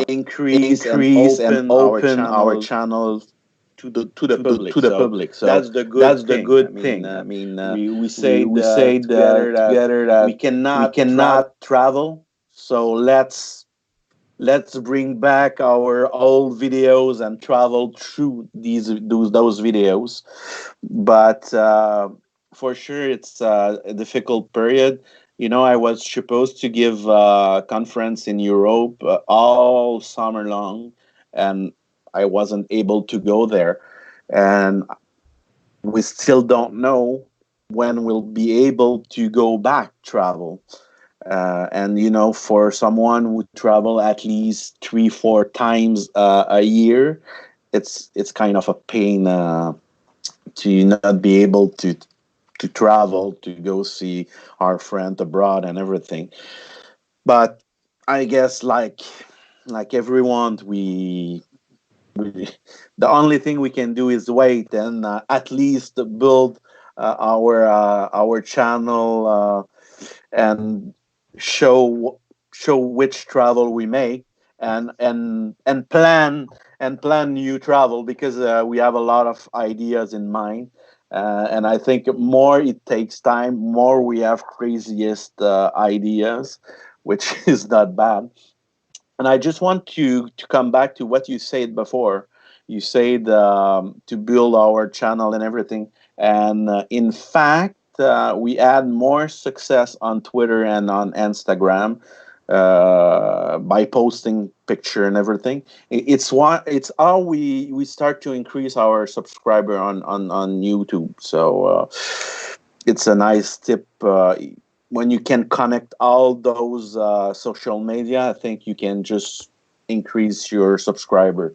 increase and increase and open our open our channel channel to the public. to the So public. So that's the good that's the thing. I good mean, thing. I mean, we said we said together that together we that we cannot travel. cannot travel. So let's bring back our old videos and travel through those videos. But for sure it's a difficult period. I was supposed to give a conference in Europe all summer long, and I wasn't able to go there. And we still don't know when we'll be able to go back travel. And for someone who travel at least 3 4 times a year, it's kind of a pain to not be able to travel to go see our friend abroad and everything. But I guess like everyone, we the only thing we can do is wait and at least build our channel and show show which travel we make, and plan new travel, because we have a lot of ideas in mind. And I think more it takes time, more we have craziest ideas, which is not bad. And I just want to come back to what you said before. You said to build our channel and everything. And in fact, we had more success on Twitter and on Instagram by posting picture and everything. It's how we start to increase our subscriber on YouTube. So it's a nice tip. When you can connect all those social media, I think you can just increase your subscriber.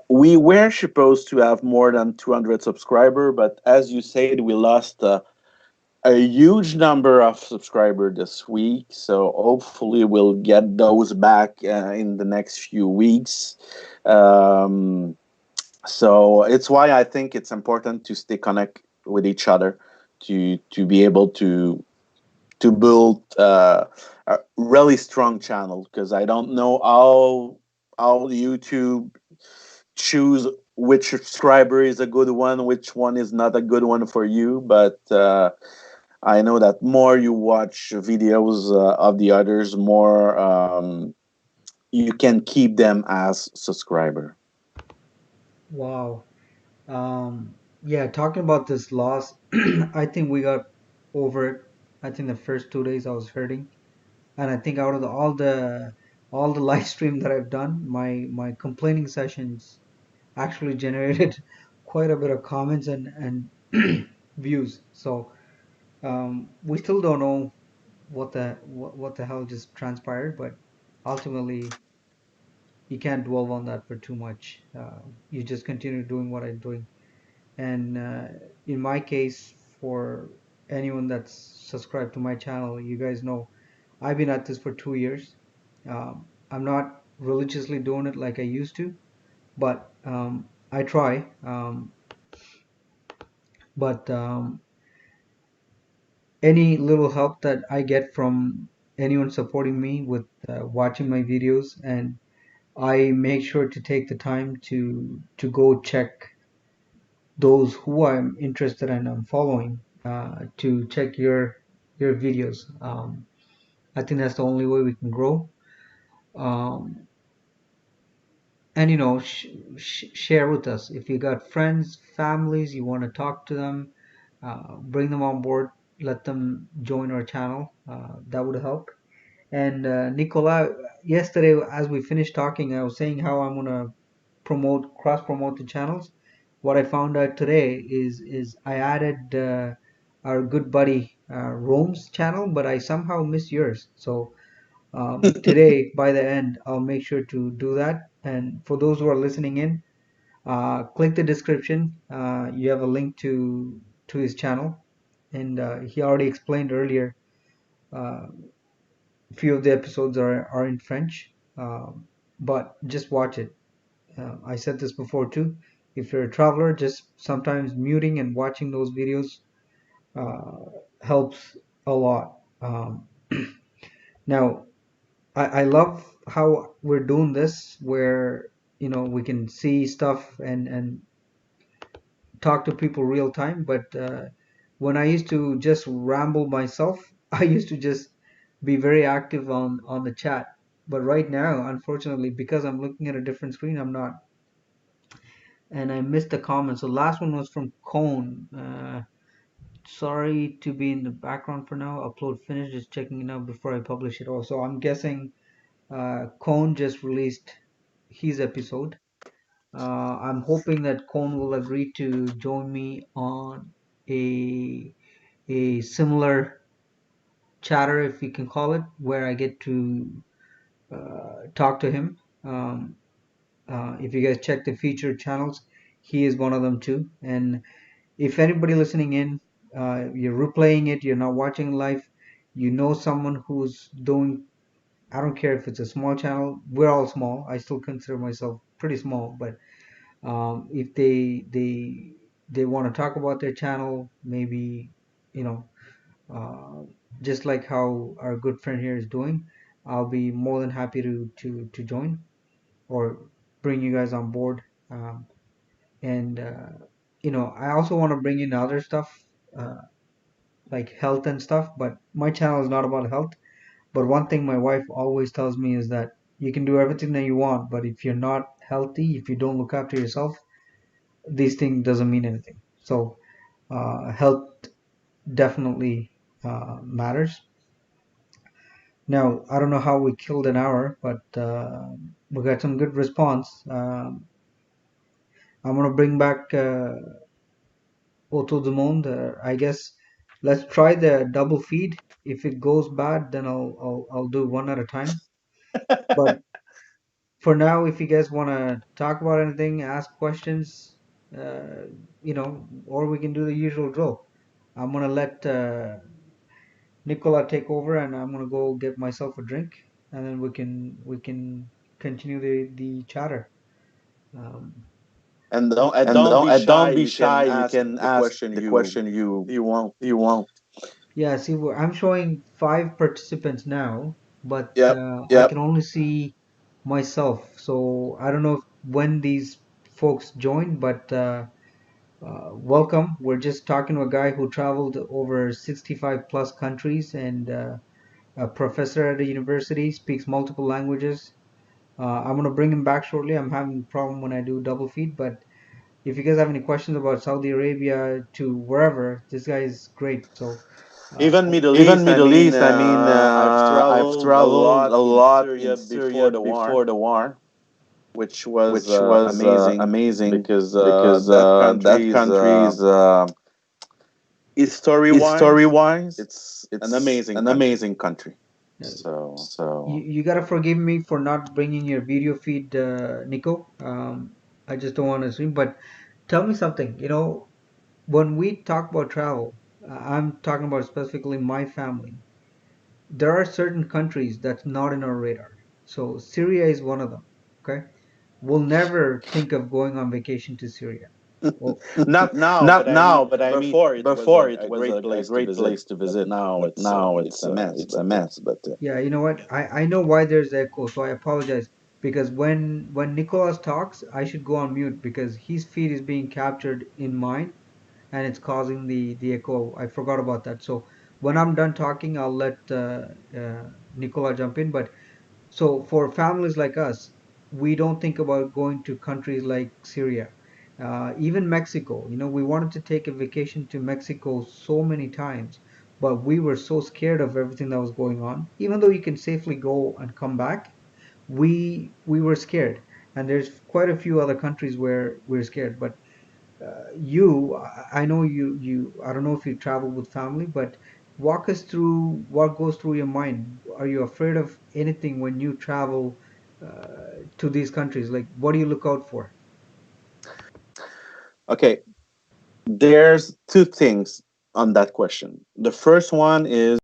We were supposed to have more than 200 subscriber, but as you said, we lost a huge number of subscribers this week. So hopefully we'll get those back in the next few weeks. Um, so it's why I think it's important to stay connect with each other, to be able to build a really strong channel, because I don't know how YouTube choose which subscriber is a good one, which one is not a good one for you. But I know that more you watch videos of the others, more you can keep them as subscriber. Wow. Yeah, talking about this loss, I think we got over it. I think the first 2 days I was hurting, and I think out of all the live stream that I've done, my complaining sessions actually generated quite a bit of comments and views. So we still don't know what the hell just transpired, but ultimately you can't dwell on that for too much. You just continue doing what I'm doing. And in my case, for anyone that's subscribed to my channel, you guys know I've been at this for 2 years. I'm not religiously doing it like I used to, but I try. But any little help that I get from anyone supporting me with watching my videos, and I make sure to take the time to go check those who I'm interested in and I'm following to check your videos. I think that's the only way we can grow. Um, and share with us if you got friends, families, you want to talk to them, bring them on board, let them join our channel. That would help. And Nicola, yesterday as we finished talking, I was saying how I'm gonna cross promote the channels. What I found out today is I added our good buddy Rome's channel, but I somehow missed yours. So today, by the end, I'll make sure to do that. And for those who are listening in, click the description. You have a link to his channel, and he already explained earlier. Uh, few of the episodes are in French, but just watch it. I said this before too. If you're a traveler, just sometimes muting and watching those videos helps a lot. Now, I love how we're doing this, where we can see stuff and talk to people real time. But when I used to just ramble myself, I used to just be very active on the chat. But right now, unfortunately, because I'm looking at a different screen, I'm not. And I missed the comment. So last one was from Cone. Sorry to be in the background for now. Upload finished. Just checking it out before I publish it. Also, I'm guessing Cone just released his episode. I'm hoping that Cone will agree to join me on a a similar chatter, if we can call it, where I get to talk to him. If you guys check the featured channels, he is one of them too. And if anybody listening in, you're replaying it, you're not watching live, you know someone who's doing, I don't care if it's a small channel, we're all small. I still consider myself pretty small, but if they want to talk about their channel, maybe you know, uh, just like how our good friend here is doing, I'll be more than happy to join or bring you guys on board. And I also want to bring in other stuff uh, like health and stuff, but my channel is not about health. But one thing my wife always tells me is that you can do everything that you want, but if you're not healthy, if you don't look after yourself, these things doesn't mean anything. So health definitely matters. Now, I don't know how we killed an hour, but we got some good response. I'm gonna bring back Autour Monde. I guess let's try the double feed. If it goes bad, then I'll do one at a time. But for now, if you guys want to talk about anything, ask questions, or we can do the usual drill. I'm gonna let Nicola take over, and I'm gonna go get myself a drink, and then we can continue the chatter. Um, And don't be You can shy. You ask can the ask question the question you want. you want. yeah, see, I'm showing 5 participants now, but Yep. I can only see myself. So I don't know when these folks joined, but welcome. We're just talking to a guy who traveled over 65 plus countries and a professor at a university, speaks multiple languages. I'm gonna bring him back shortly. I'm having a problem when I do double feed, but if you guys have any questions about Saudi Arabia to wherever, this guy is great. So, Even Middle Even East. Middle East. I mean, I've I've traveled a traveled a lot in lot in Syria Syria before the war, before the war, which was which was amazing amazing because because that that country country is story is wise, story-wise, it's an it's amazing an country. amazing country. Uh, So you gotta forgive me for not bringing your video feed, Nico. I just don't want to stream. But tell me something. When we talk about travel, I'm talking about specifically my family. There are certain countries that's not in our radar. So Syria is one of them. Okay, we'll never think of going on vacation to Syria. Well, not now, but Not I mean now, but I mean, before it was before it a was great a place to great visit, place to but visit, now but now it's a mess. it's a But mess. But yeah, you know what? I know why there's echo, so I apologize because when Nicholas talks, I should go on mute because his feed is being captured in mine and it's causing the echo. I forgot about that. So when I'm done talking, I'll let Nicola jump in. But so for families like us, we don't think about going to countries like Syria, even Mexico. We wanted to take a vacation to Mexico so many times, but we were so scared of everything that was going on. Even though you can safely go and come back, we were scared. And there's quite a few other countries where we're scared. But I know I don't know if you travel with family, but walk us through what goes through your mind. Are you afraid of anything when you travel to these countries? Like, what do you look out for? okay, there's two things on that question. The first one is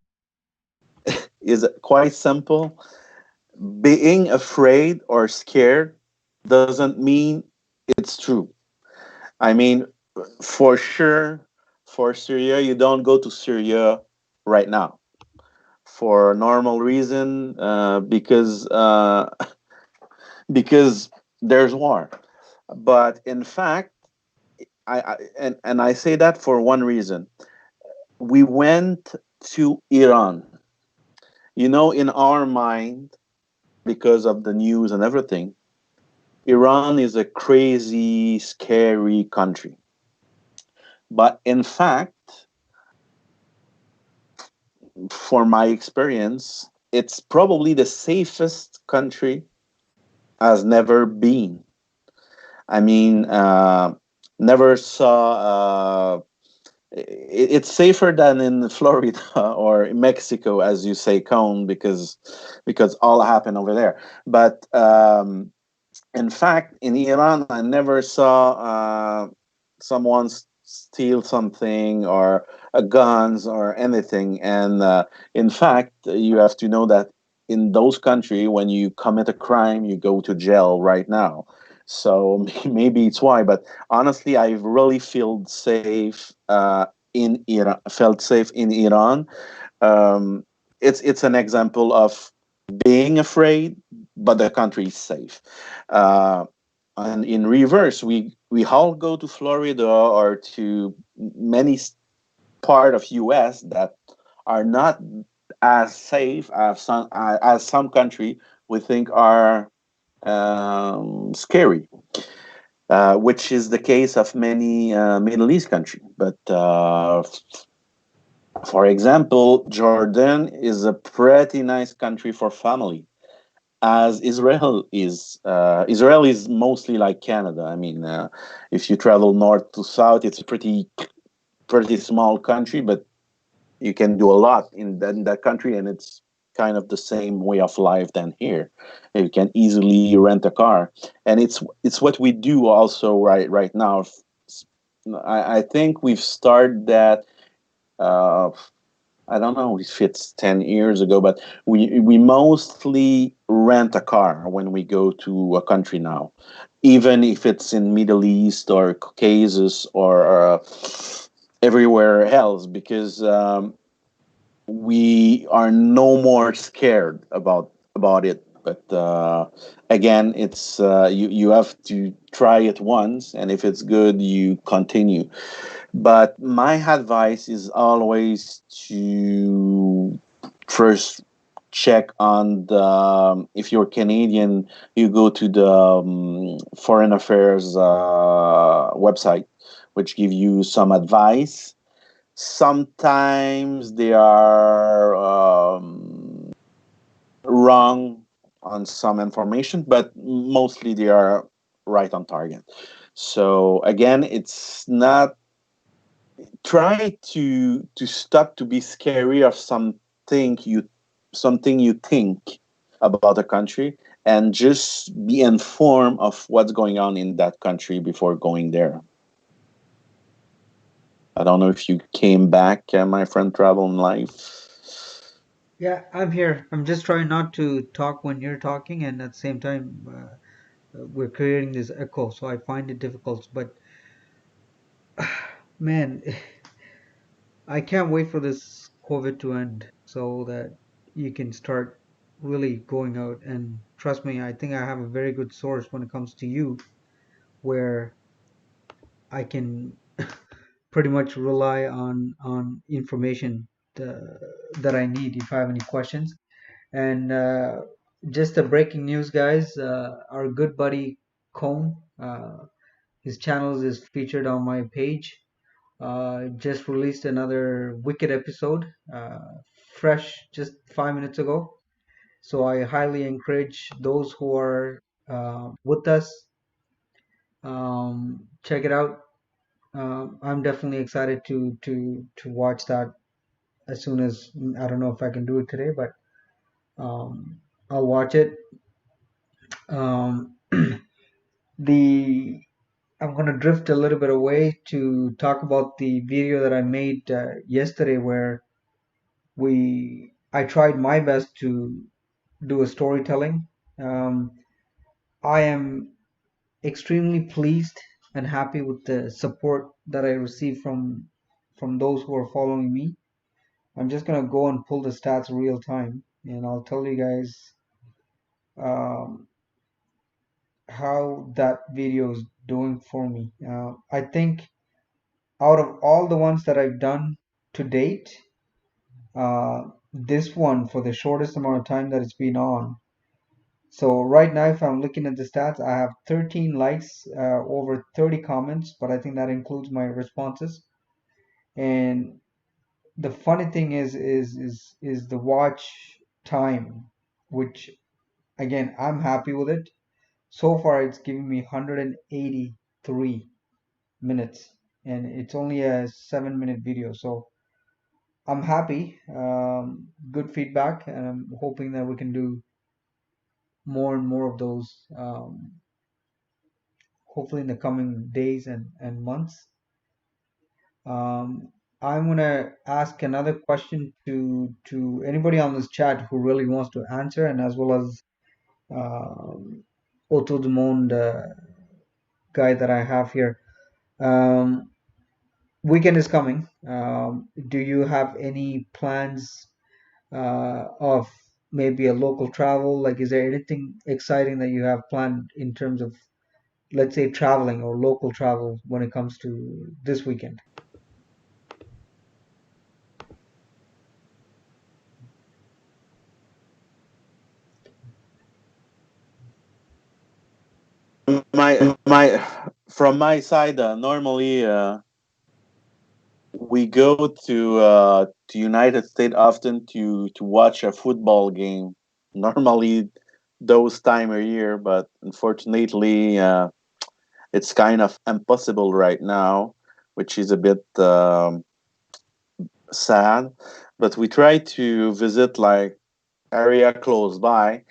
quite simple. Being afraid or scared doesn't mean it's true. I mean, for sure, for Syria, you don't go to Syria right now for normal reason, because there's war. But in fact, and I say that for one reason. We went to Iran. In our mind, because of the news and everything, Iran is a crazy, scary country. But in fact, for my experience, it's probably the safest country has never been. I mean, never saw. It's safer than in Florida or in Mexico, as you say, Cone, because all happened over there. But in fact, in Iran, I never saw someone steal something or guns or anything. And in fact, you have to know that in those countries, when you commit a crime, you go to jail right now. So maybe it's why. But honestly, I really feel safe in Iran. Felt safe in Iran. Um, it's an example of being afraid, but the country is safe. Uh, and in reverse, we all go to Florida or to many part of U.S. that are not as safe as some country we think are scary, which is the case of many Middle East countries. But for example, Jordan is a pretty nice country for family, as Israel is. Israel is mostly like Canada. I mean, if you travel north to south, it's a pretty small country, but you can do a lot in that country, and it's kind of the same way of life than here. You can easily rent a car, and it's what we do also right now. I think we've started that. Uh, I don't know if it's 10 years ago, but we mostly rent a car when we go to a country now, even if it's in Middle East or Caucasus or everywhere else, because we are no more scared about it. But again, it's you have to try it once, and if it's good, you continue. But my advice is always to first check on the if you're Canadian, you go to the Foreign Affairs website, which give you some advice. Sometimes they are wrong on some information, but mostly they are right on target. So again, it's not try to stop to be scary of something you something you think about a country, and just be informed of what's going on in that country before going there. I don't know if you came back, my friend Travel in Life. Yeah, I'm here. I'm just trying not to talk when you're talking, and at the same time, we're creating this echo, so I find it difficult. But man, I can't wait for this COVID to end so that you can start really going out. And trust me, I think I have a very good source when it comes to you, where I can pretty much rely on information that I need if I have any questions. And just a breaking news, guys. Our good buddy Cone, his channel is featured on my page. Just released another wicked episode, fresh just 5 minutes ago. So I highly encourage those who are with us, check it out. I'm definitely excited to watch that as soon as, I don't know if I can do it today, but I'll watch it. Um, the I'm gonna drift a little bit away to talk about the video that I made yesterday, where I tried my best to do a storytelling. Um, I am extremely pleased and happy with the support that I received from those who are following me. I'm just gonna go and pull the stats real time, and I'll tell you guys um, how that video is doing for me. I think out of all the ones that I've done to date, this one, for the shortest amount of time that it's been on. So right now, if I'm looking at the stats, I have 13 likes, over 30 comments, but I think that includes my responses. And the funny thing is the watch time, which again, I'm happy with it. So far, it's giving me 183 minutes, and it's only a 7-minute video. So I'm happy. Good feedback, and I'm hoping that we can do more and more of those, hopefully in the coming days and months. I'm gonna ask another question to anybody on this chat who really wants to answer, and as well as Autour du Monde guy that I have here. Um, Weekend is coming. Do you have any plans of maybe a local travel? Like, is there anything exciting that you have planned in terms of, let's say, traveling or local travel when it comes to this weekend? From my side, normally we go to United States often to watch a football game. Normally, those time of year, but unfortunately, it's kind of impossible right now, which is a bit sad. But we try to visit like area close by,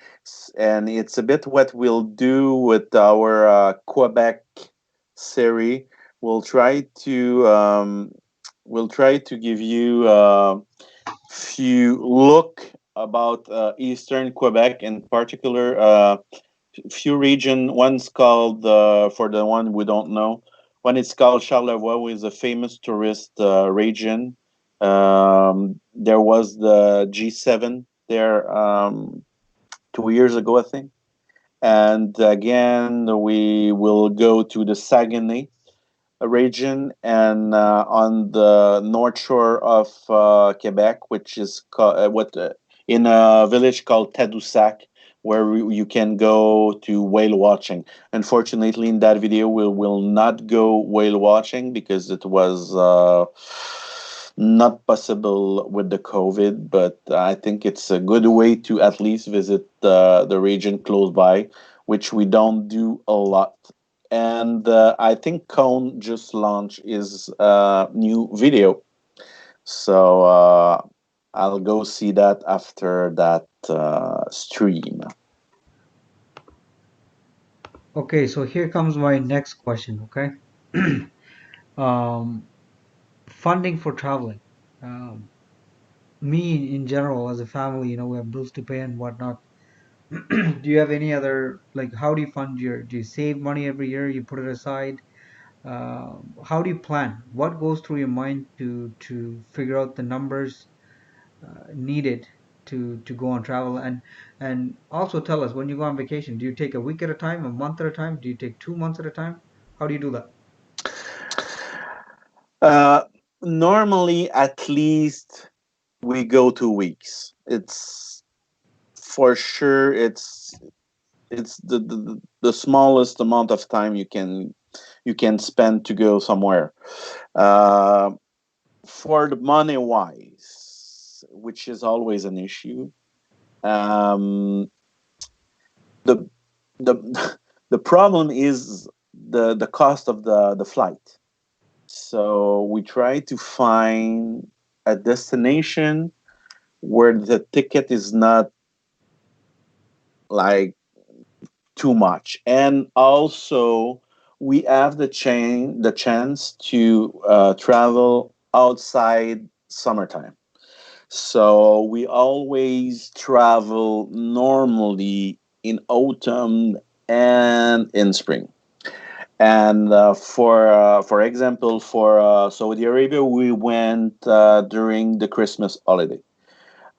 and it's a bit what we'll do with our Quebec series. We'll try to give you few look about eastern Quebec, in particular few region. One's called, for the one we don't know, one is called Charlevoix, which is a famous tourist region. There was the G7 there 2 years ago, I think. And again, we will go to the Saguenay region, and on the north shore of Quebec, which is in a village called Tadoussac, where you can go to whale watching. Unfortunately, in that video, we will not go whale watching because it was not possible with the COVID. But I think it's a good way to at least visit the region close by, which we don't do a lot. And I think Cone just launched his new video. So I'll go see that after that stream. Okay, so here comes my next question, okay? Um, Funding for traveling. Um, Me in general, as a family, we have bills to pay and whatnot. Do you have any other, like, how do you fund do you save money every year? You put it aside? How do you plan? What goes through your mind to figure out the numbers needed to go on travel? And also tell us, when you go on vacation, do you take a week at a time, a month at a time? Do you take 2 months at a time? How do you do that? Uh, Normally, at least we go 2 weeks. It's for sure. It's the smallest amount of time you can spend to go somewhere. Uh, for the money wise, which is always an issue. Um, the the the problem is the cost of the flight. So we try to find a destination where the ticket is not like too much, and also we have the chance to travel outside summertime. So we always travel normally in autumn and in spring. And for example, for Saudi Arabia, we went during the Christmas holiday.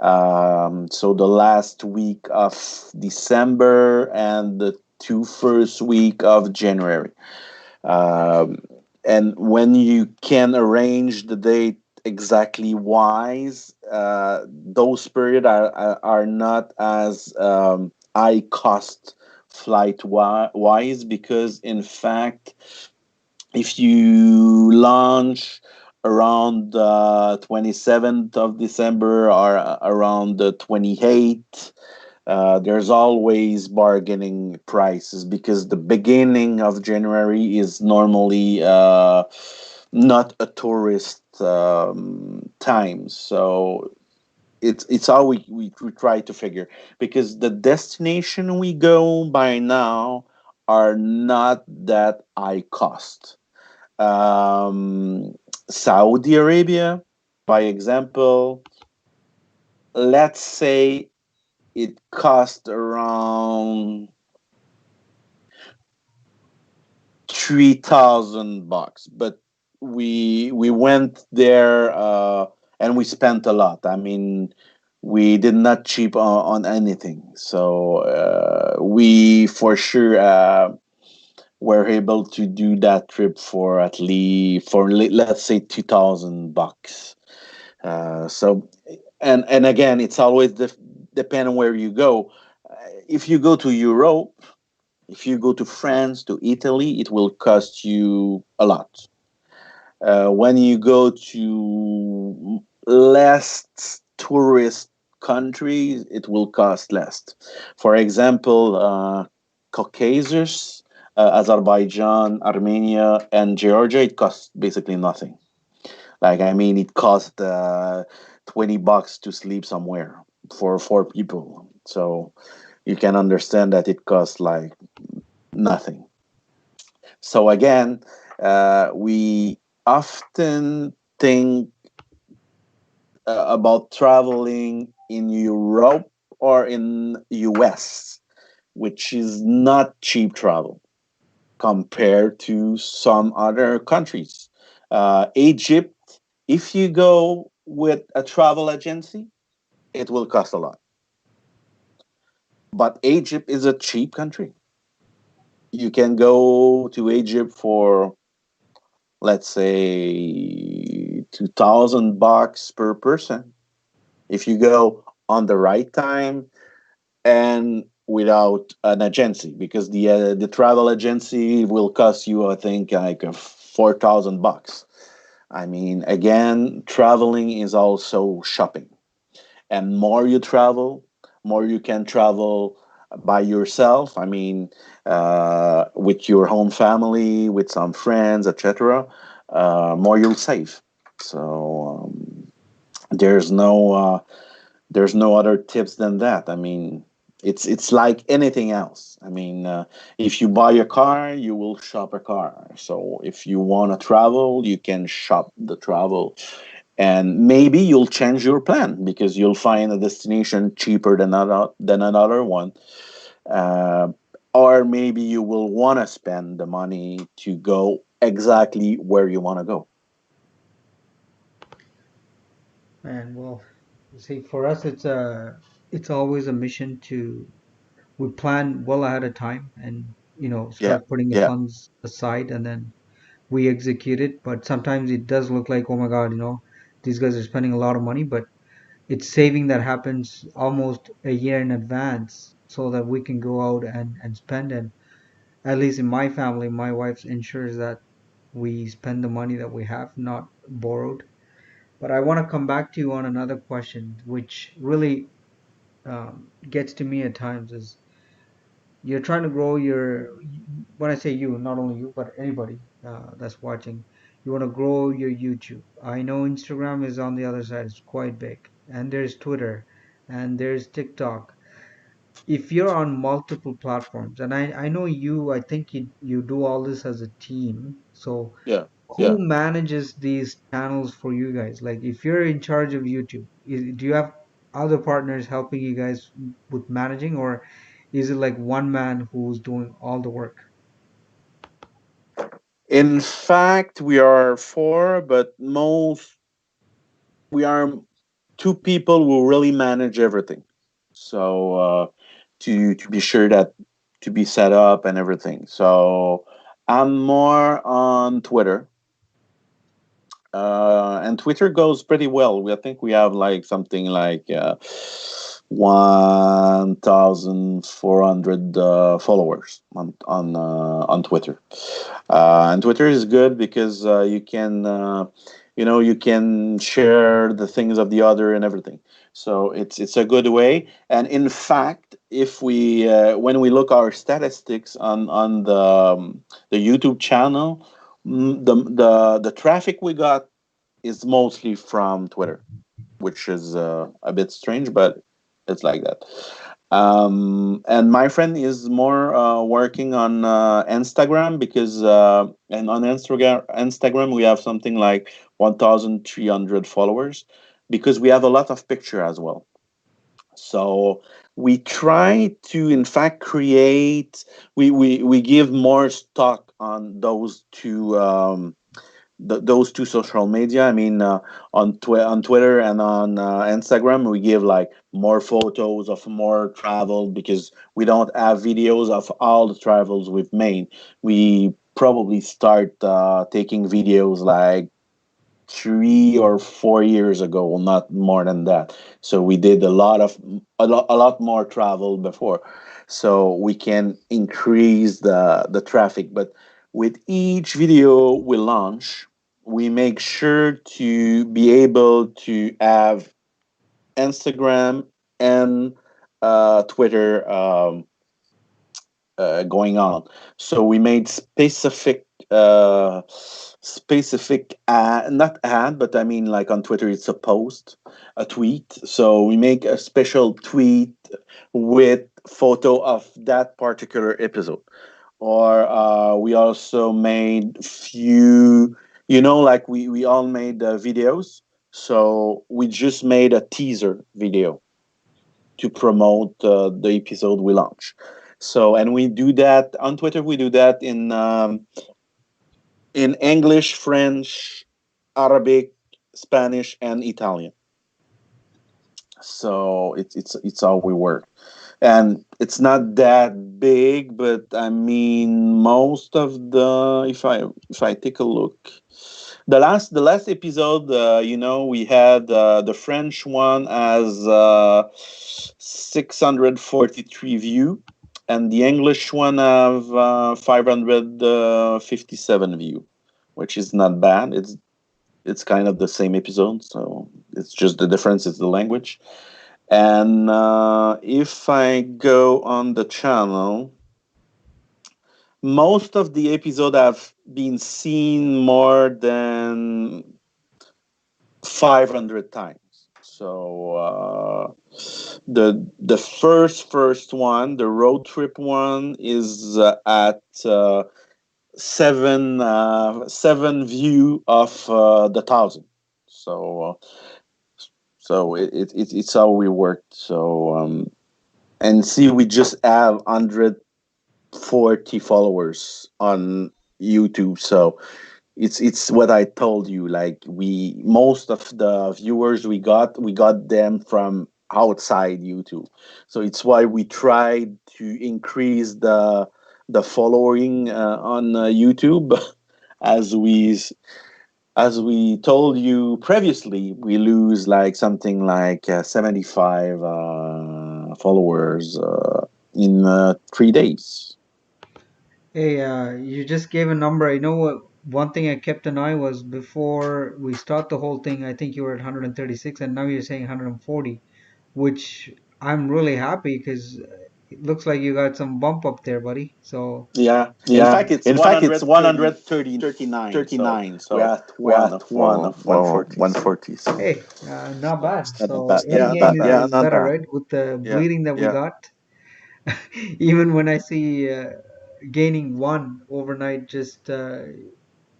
So the last week of December and the two first week of January. Um, and when you can arrange the date exactly wise, those periods are not as high cost wise, because in fact, if you launch around the 27th of December or around the 28th, there's always bargaining prices, because the beginning of January is normally not a tourist time. So it's how we try to figure, because the destination we go by now are not that high cost. um, Saudi Arabia, by example, let's say it cost around $3,000, but we went there and we spent a lot. I mean, we did not cheap on anything, so we for sure were able to do that trip for at least let's say $2,000. So and again, it's always depend on where you go. If you go to Europe, if you go to France, to Italy, it will cost you a lot. When you go to less tourist countries, it will cost less. For example, Caucasus, Azerbaijan, Armenia, and Georgia, it costs basically nothing. Like, I mean, it cost $20 to sleep somewhere for four people. So you can understand that it costs like nothing. So again, we often think about traveling in Europe or in US, which is not cheap travel compared to some other countries. Egypt, if you go with a travel agency, it will cost a lot. But Egypt is a cheap country. You can go to Egypt for, let's say, $2,000 per person if you go on the right time and without an agency, because the travel agency will cost you, I think, like $4,000. I mean, again, traveling is also shopping, and more you travel, more you can travel by yourself. I mean, with your home family, with some friends, etc. More you'll save. So There's no other tips than that. I mean, it's like anything else. I mean, if you buy a car, you will shop a car. So if you want to travel, you can shop the travel, and maybe you'll change your plan because you'll find a destination cheaper than another one. Uh, or maybe you will want to spend the money to go exactly where you want to go. And well, see, for us, it's always a mission to we plan well ahead of time and Yeah, start putting the yeah. funds aside and then we execute it. But sometimes it does look like, oh my God, these guys are spending a lot of money, but it's saving that happens almost a year in advance so that we can go out and spend. And at least in my family, my wife ensures that we spend the money that we have, not borrowed. But I want to come back to you on another question, which really gets to me at times is you're trying to grow when I say you, not only you, but anybody that's watching, you want to grow your YouTube. I know Instagram is on the other side, it's quite big. And there's Twitter and there's TikTok. If you're on multiple platforms, and I know I think you do all this as a team. So Yeah, who yeah. manages these channels for you guys? Like if you're in charge of YouTube, do you have other partners helping you guys with managing, or is it like one man who's doing all the work? In fact, we are four, but we are two people who really manage everything. So to be sure that to be set up and everything. So I'm more on Twitter. And Twitter goes pretty well. I think we have like something like 1,400 followers on Twitter. And Twitter is good because you can share the things of the other and everything. So it's a good way. And in fact, if we when we look our statistics on the YouTube channel, the traffic we got is mostly from Twitter, which is a bit strange, but it's like that. And my friend is more working on Instagram because and on Instagram we have something like 1,300 followers because we have a lot of picture as well. So we try to in fact create we give more stock on those two social media. I mean, on Twitter and on Instagram, we give like more photos of more travel because we don't have videos of all the travels we've made. We probably start taking videos like 3 or 4 years ago, not more than that. So we did a lot more travel before, so we can increase the traffic. But with each video we launch, we make sure to be able to have Instagram and Twitter going on. So we made specific not ad, but I mean like on Twitter it's a tweet. So we make a special tweet with photo of that particular episode. Or we also made few, like we all made videos. So we just made a teaser video to promote the episode we launch. So, and we do that on Twitter. We do that in English, French, Arabic, Spanish, and Italian. So it's how we work, and it's not that big, but I mean most of the if I take a look, the last episode, we had the French one as 643 view, and the English one have 557 view, which is not bad. It's kind of the same episode, so it's just the difference is the language. And if I go on the channel, most of the episode have been seen more than 500 times. So the first one, the road trip one, is at seven view of the thousand. So it's how we worked. So and see, we just have 140 followers on YouTube. So it's what I told you. Like, we most of the viewers we got them from outside YouTube. So it's why we tried to increase the following on YouTube. as we as we told you previously, we lose like something like 75 followers in 3 days. Hey, you just gave a number. You know what? One thing I kept an eye was before we start the whole thing, I think you were at 136, and now you're saying 140, which I'm really happy because it looks like you got some bump up there, buddy. So, Yeah. In Yeah. fact, it's In fact, it's 130 139. So 39. we're So at we're one at of one of 140s. 140s. hey, not bad. Not that So bad. any Yeah, gain yeah, is not better, bad. right? With the Yeah, bleeding that we yeah. got. Even when I see gaining one overnight, just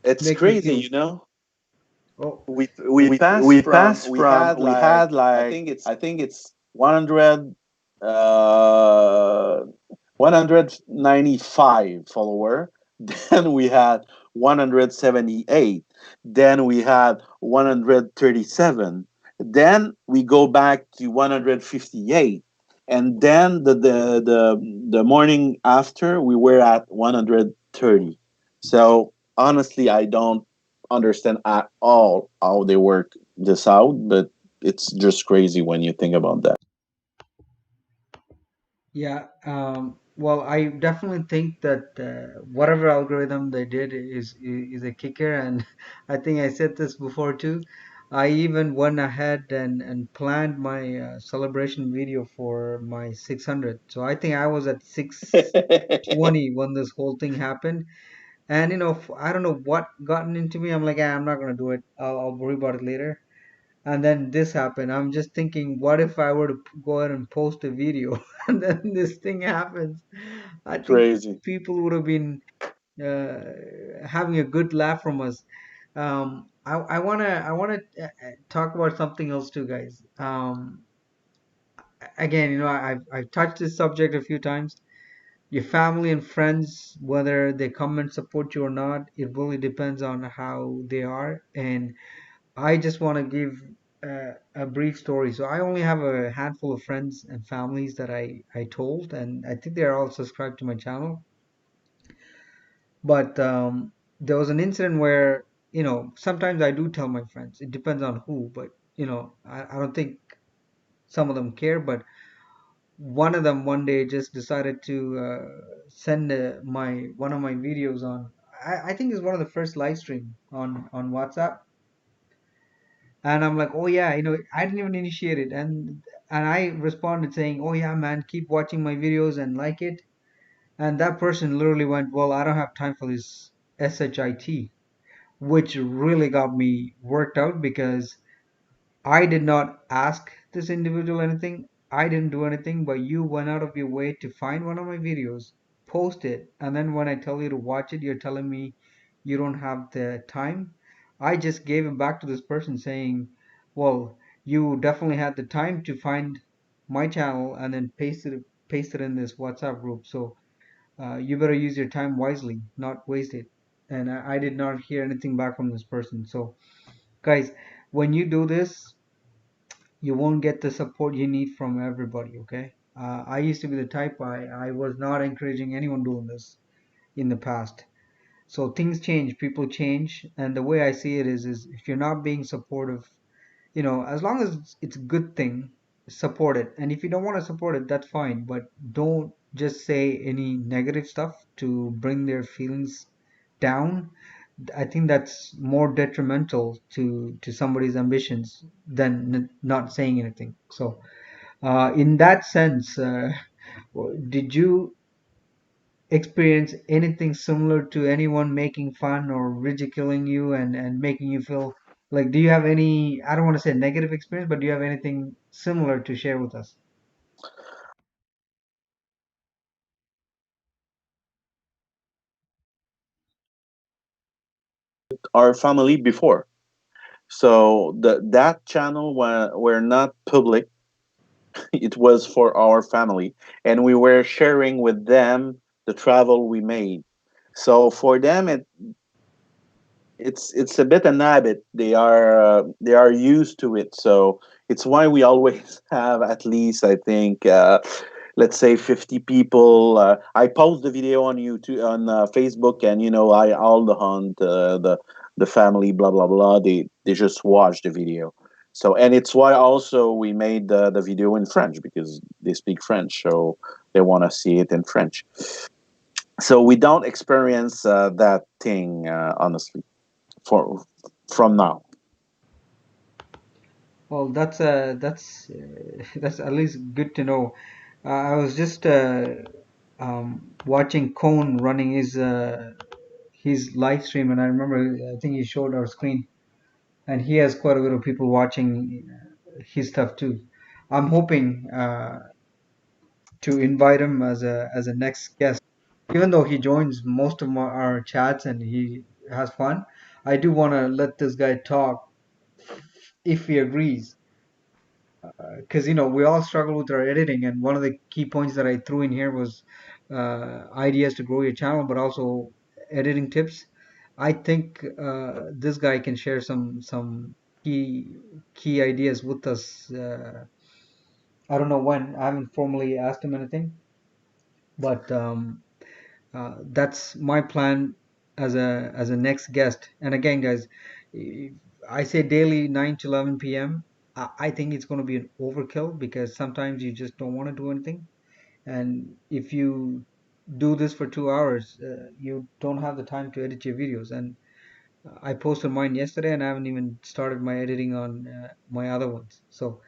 It's make me crazy, feel. you know. Oh, We passed We from had we like, had like I think it's 100 uh 195 follower. Then we had 178. Then we had 137. Then we go back to 158. And then the morning after, we were at 130. So honestly, I don't understand at all how they work this out, but it's just crazy when you think about that. yeah. Well, I definitely think that whatever algorithm they did is a kicker, and I think I said this before too. I even went ahead and planned my celebration video for my 600. So I think I was at 620 when this whole thing happened. And I don't know what gotten into me. I'm like, "Ah, I'm not gonna do it. I'll worry about it later." And then this happened. I'm just thinking, what if I were to go ahead and post a video and then this thing happens? I think Crazy. people would have been having a good laugh from us. I wanna talk about something else too, guys. Again, I've touched this subject a few times. Your family and friends, whether they come and support you or not, it really depends on how they are. And I just want to give a brief story. So I only have a handful of friends and families that I told, and I think they're all subscribed to my channel. But there was an incident where, sometimes I do tell my friends. It depends on who, but I don't think some of them care. But one of them one day just decided to send my one of my videos on. I think it's one of the first live stream on WhatsApp. And I'm like, oh yeah, I didn't even initiate it. And I responded saying, oh yeah, man, keep watching my videos and like it. And that person literally went, well, I don't have time for this shit, which really got me worked out because I did not ask this individual anything. I didn't do anything, but you went out of your way to find one of my videos, post it, and then when I tell you to watch it, you're telling me you don't have the time. I just gave it back to this person saying, well, you definitely had the time to find my channel and then paste it in this WhatsApp group. So you better use your time wisely, not waste it. And I did not hear anything back from this person. So guys, when you do this, you won't get the support you need from everybody, okay? I used to be the type, I was not encouraging anyone doing this in the past. So things change, people change, and the way I see it is if you're not being supportive, as long as it's a good thing, support it. And if you don't want to support it, that's fine, but don't just say any negative stuff to bring their feelings down. I think that's more detrimental to somebody's ambitions than not saying anything. So, in that sense, did you experience anything similar to anyone making fun or ridiculing you and making you feel Like, do you have any, I don't want to say negative experience, but do you have anything similar to share with us? Our family before. So that channel were not public. It was for our family, and we were sharing with them the travel we made. So for them, it's a bit an habit. They are used to it. So it's why we always have at least, I think, let's say 50 people. I post the video on YouTube, on Facebook, and I all the hunt the family, blah blah blah. They just watch the video. So, and it's why also we made the video in French, because they speak French, so they want to see it in French. So we don't experience that thing, honestly, for from now. Well, that's at least good to know. I was just watching Cone running his live stream, and I remember I think he showed our screen, and he has quite a bit of people watching his stuff too. I'm hoping to invite him as a next guest, even though he joins most of our chats and he has fun. I do want to let this guy talk if he agrees, because we all struggle with our editing, and one of the key points that I threw in here was ideas to grow your channel, but also editing tips. I think this guy can share some key ideas with us. I don't know when. I haven't formally asked him anything, but that's my plan as a next guest. And again, guys, I say daily 9 to 11 p.m. I think it's going to be an overkill because sometimes you just don't want to do anything. And if you do this for 2 hours, you don't have the time to edit your videos. And I posted mine yesterday, and I haven't even started my editing on my other ones. So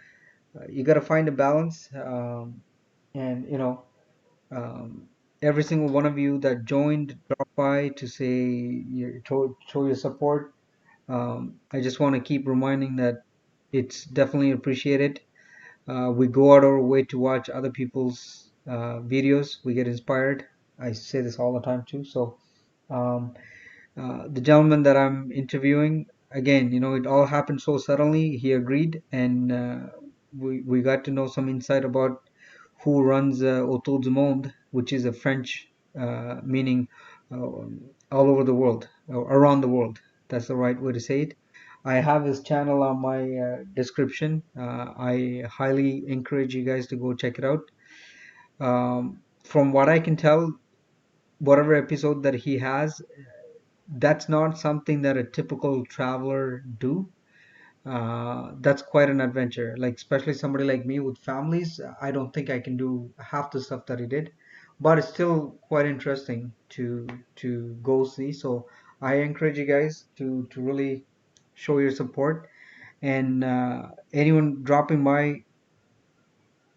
you got to find a balance. And um, every single one of you that joined, dropped by to say show your support. I just want to keep reminding that it's definitely appreciated. We go out our way to watch other people's videos. We get inspired. I say this all the time too. So um, the gentleman that I'm interviewing, again, it all happened so suddenly. He agreed, and we got to know some insight about who runs Autour du Monde, which is a French meaning all over the world, or around the world. That's the right way to say it. I have his channel on my description. I highly encourage you guys to go check it out. From what I can tell, whatever episode that he has, that's not something that a typical traveler do. That's quite an adventure. Like especially somebody like me with families, I don't think I can do half the stuff that he did, but it's still quite interesting to go see. So I encourage you guys to really show your support. And anyone dropping by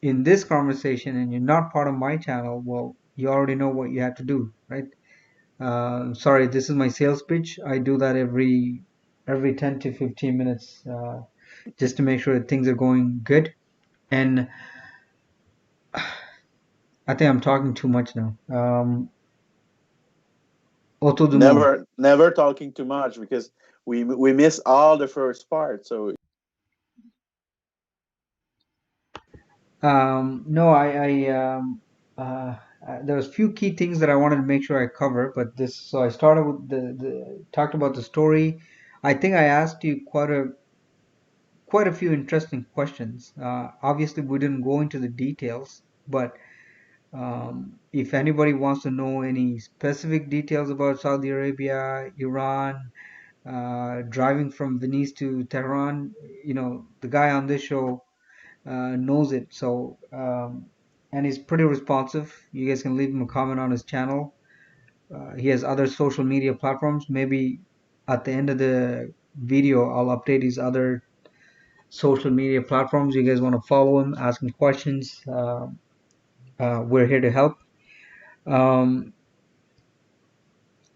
in this conversation and you're not part of my channel, well, you already know what you have to do, right? Sorry, this is my sales pitch. I do that every 10 to 15 minutes just to make sure that things are going good. And I think I'm talking too much now. Auto du monde. Never talking too much, because we miss all the first part. So No, there was few key things that I wanted to make sure I cover, but so I started with the talked about the story. I think I asked you quite a few interesting questions. Obviously, we didn't go into the details, but if anybody wants to know any specific details about Saudi Arabia, Iran, driving from Venice to Tehran, the guy on this show knows it. So, and he's pretty responsive. You guys can leave him a comment on his channel. He has other social media platforms. Maybe at the end of the video, I'll update his other social media platforms. You guys want to follow him, ask him questions. We're here to help. Um,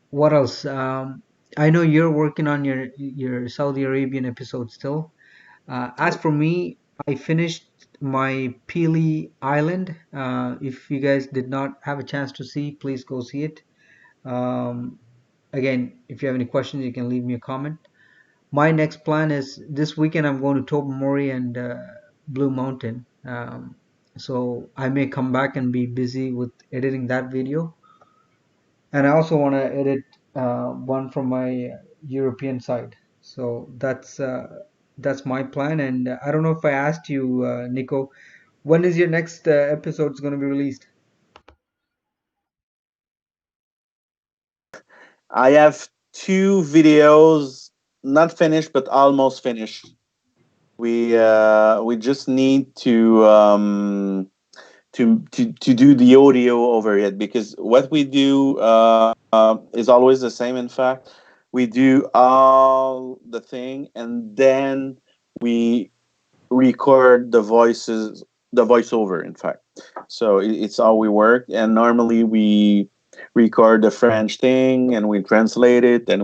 what else? I know you're working on your Saudi Arabian episode still. As for me, I finished my Peely Island. If you guys did not have a chance to see, please go see it. Um, Again, if you have any questions, you can leave me a comment. My next plan is this weekend I'm going to Tobermory and Blue Mountain. So I may come back and be busy with editing that video. And I also want to edit one from my European side. So that's my plan. And I don't know if I asked you, Nico, when is your next episode going to be released? I have two videos, not finished but almost finished. We just need to do the audio over it, because what we do is always the same. In fact, we do all the thing and then we record the voices, the voiceover, in fact. So it's how we work, and normally we record the French thing and we translate it, and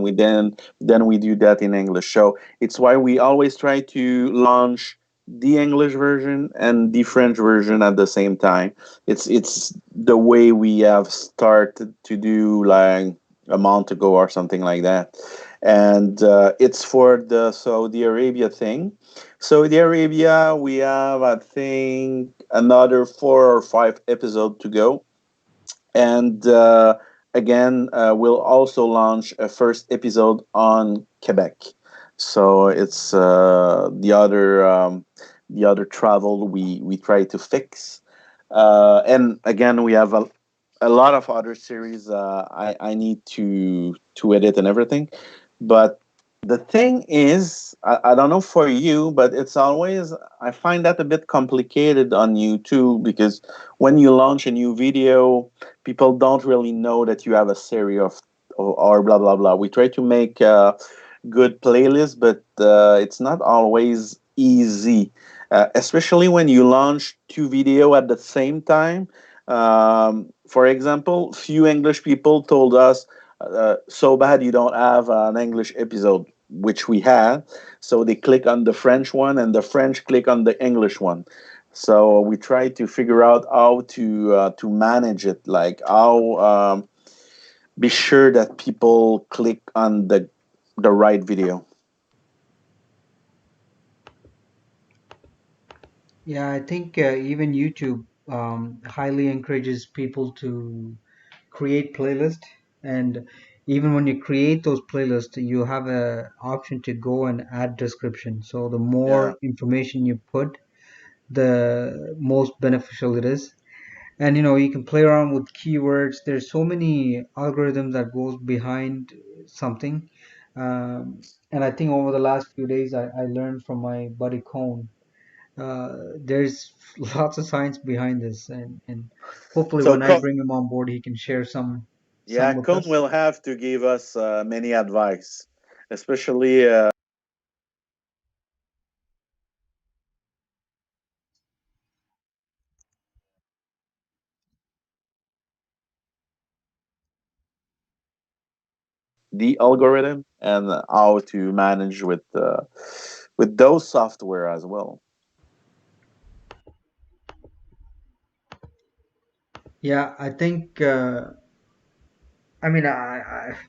then we do that in English. So it's why we always try to launch the English version and the French version at the same time. It's the way we have started to do like a month ago or something like that. And it's for the Saudi Arabia thing. Saudi Arabia, we have, I think, another 4 or 5 episodes to go. And again, we'll also launch a first episode on Quebec. So it's the other travel we try to fix. And again, we have a lot of other series I need to edit and everything. But the thing is, I don't know for you, but it's always, I find that a bit complicated on YouTube, because when you launch a new video, people don't really know that you have a series of or blah blah blah. We try to make good playlists, but it's not always easy, especially when you launch two video at the same time. For example, few English people told us, so bad you don't have an English episode, which we had. So they click on the French one, and the French click on the English one. So we try to figure out how to manage it, like how be sure that people click on the right video. Yeah, I think even YouTube highly encourages people to create playlist, and even when you create those playlists, you have a option to go and add description. So the Yeah. more information you put, the most beneficial it is. And you can play around with keywords. There's so many algorithms that goes behind something. And I think over the last few days I learned from my buddy Cone, there's lots of science behind this, and hopefully So when I bring him on board he can share some yeah, with Cone us. will have to give us many advice, especially the algorithm and how to manage with those software as well. Yeah, I think I mean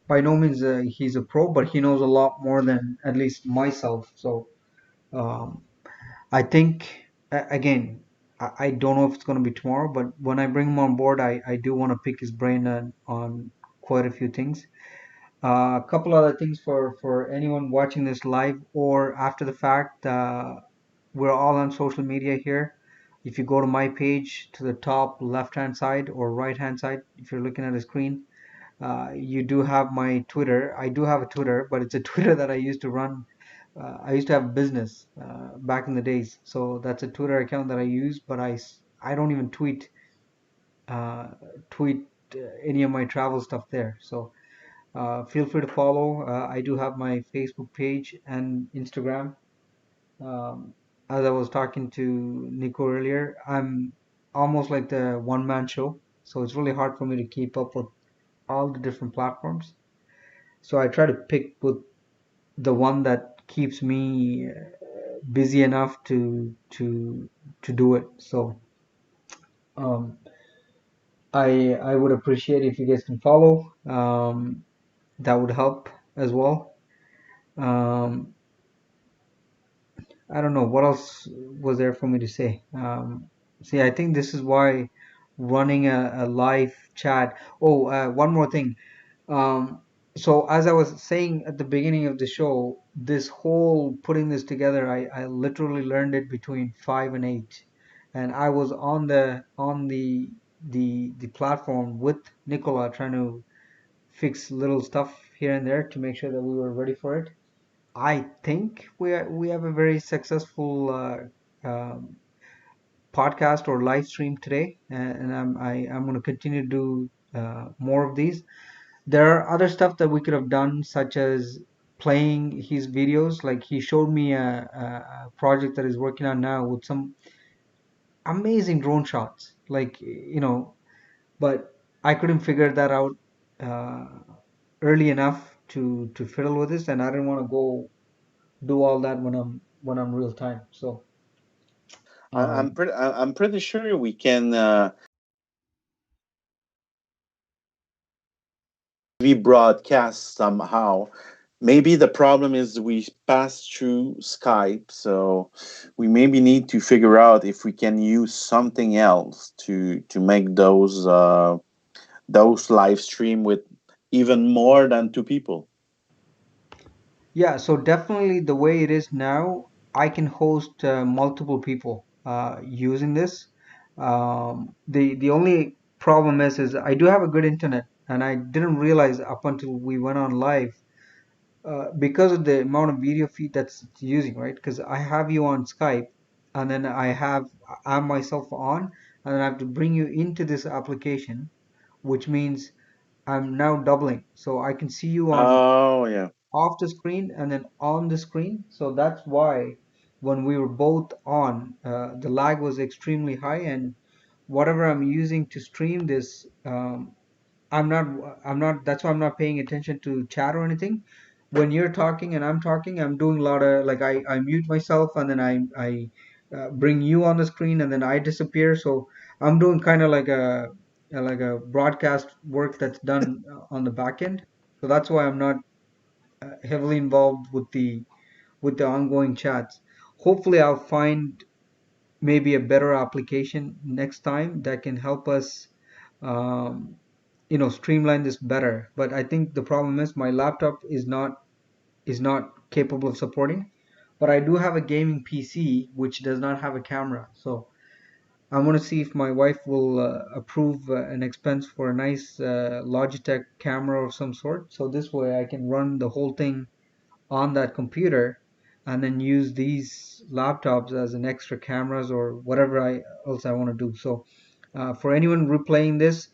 by no means he's a pro, but he knows a lot more than at least myself. So um, I think again, I don't know if it's going to be tomorrow, but when I bring him on board, I do want to pick his brain on quite a few things. A couple other things for anyone watching this live or after the fact. We're all on social media here. If you go to my page to the top left hand side or right hand side, if you're looking at a screen, you do have my Twitter. I do have a Twitter, but it's a Twitter that I used to run. I used to have a business back in the days, so that's a Twitter account that I use. But I don't even uh, tweet any of my travel stuff there. So feel free to follow. I do have my Facebook page and Instagram. Um, as I was talking to Nico earlier, I'm almost like the one man show, so it's really hard for me to keep up with all the different platforms. So I try to pick with the one that keeps me busy enough to do it. So um, I would appreciate if you guys can follow. That would help as well. Um, I don't know what else was there for me to say. See, I think this is why running a live chat. Oh, one more thing. Um, so as I was saying at the beginning of the show, this whole putting this together, I literally learned it between 5 and 8, and I was on the platform with Nicola trying to fix little stuff here and there to make sure that we were ready for it. I think we have a very successful um, podcast or live stream today, and I'm going to continue to do more of these. There are other stuff that we could have done, such as playing his videos. Like he showed me a project that he's working on now with some amazing drone shots. Like but I couldn't figure that out uh, early enough to fiddle with this, and I didn't want to go do all that when I'm real time. So I'm um, pretty. I'm pretty sure we can we broadcast somehow. Maybe the problem is we pass through Skype, so we maybe need to figure out if we can use something else to make those live stream with even more than two people. yeah, so definitely the way it is now, I can host multiple people using this. The only problem is I do have a good internet, and I didn't realize up until we went on live because of the amount of video feed that's it's using, right? Because I have you on Skype, and then I'm myself on, and then I have to bring you into this application, which means I'm now doubling. So I can see you on Oh yeah. off the screen and then on the screen. So that's why when we were both on, the lag was extremely high, and whatever I'm using to stream this, I'm not that's why I'm not paying attention to chat or anything. When you're talking and I'm talking, I'm doing a lot of like I mute myself, and then I bring you on the screen, and then I disappear. So I'm doing kind of like a broadcast work that's done on the back end. So that's why I'm not heavily involved with the ongoing chats. Hopefully, I'll find maybe a better application next time that can help us, um, streamline this better. But I think the problem is my laptop is not capable of supporting. But I do have a gaming PC which does not have a camera, so I want to see if my wife will approve an expense for a nice Logitech camera of some sort. So this way I can run the whole thing on that computer and then use these laptops as an extra cameras or whatever else I want to do. So for anyone replaying this,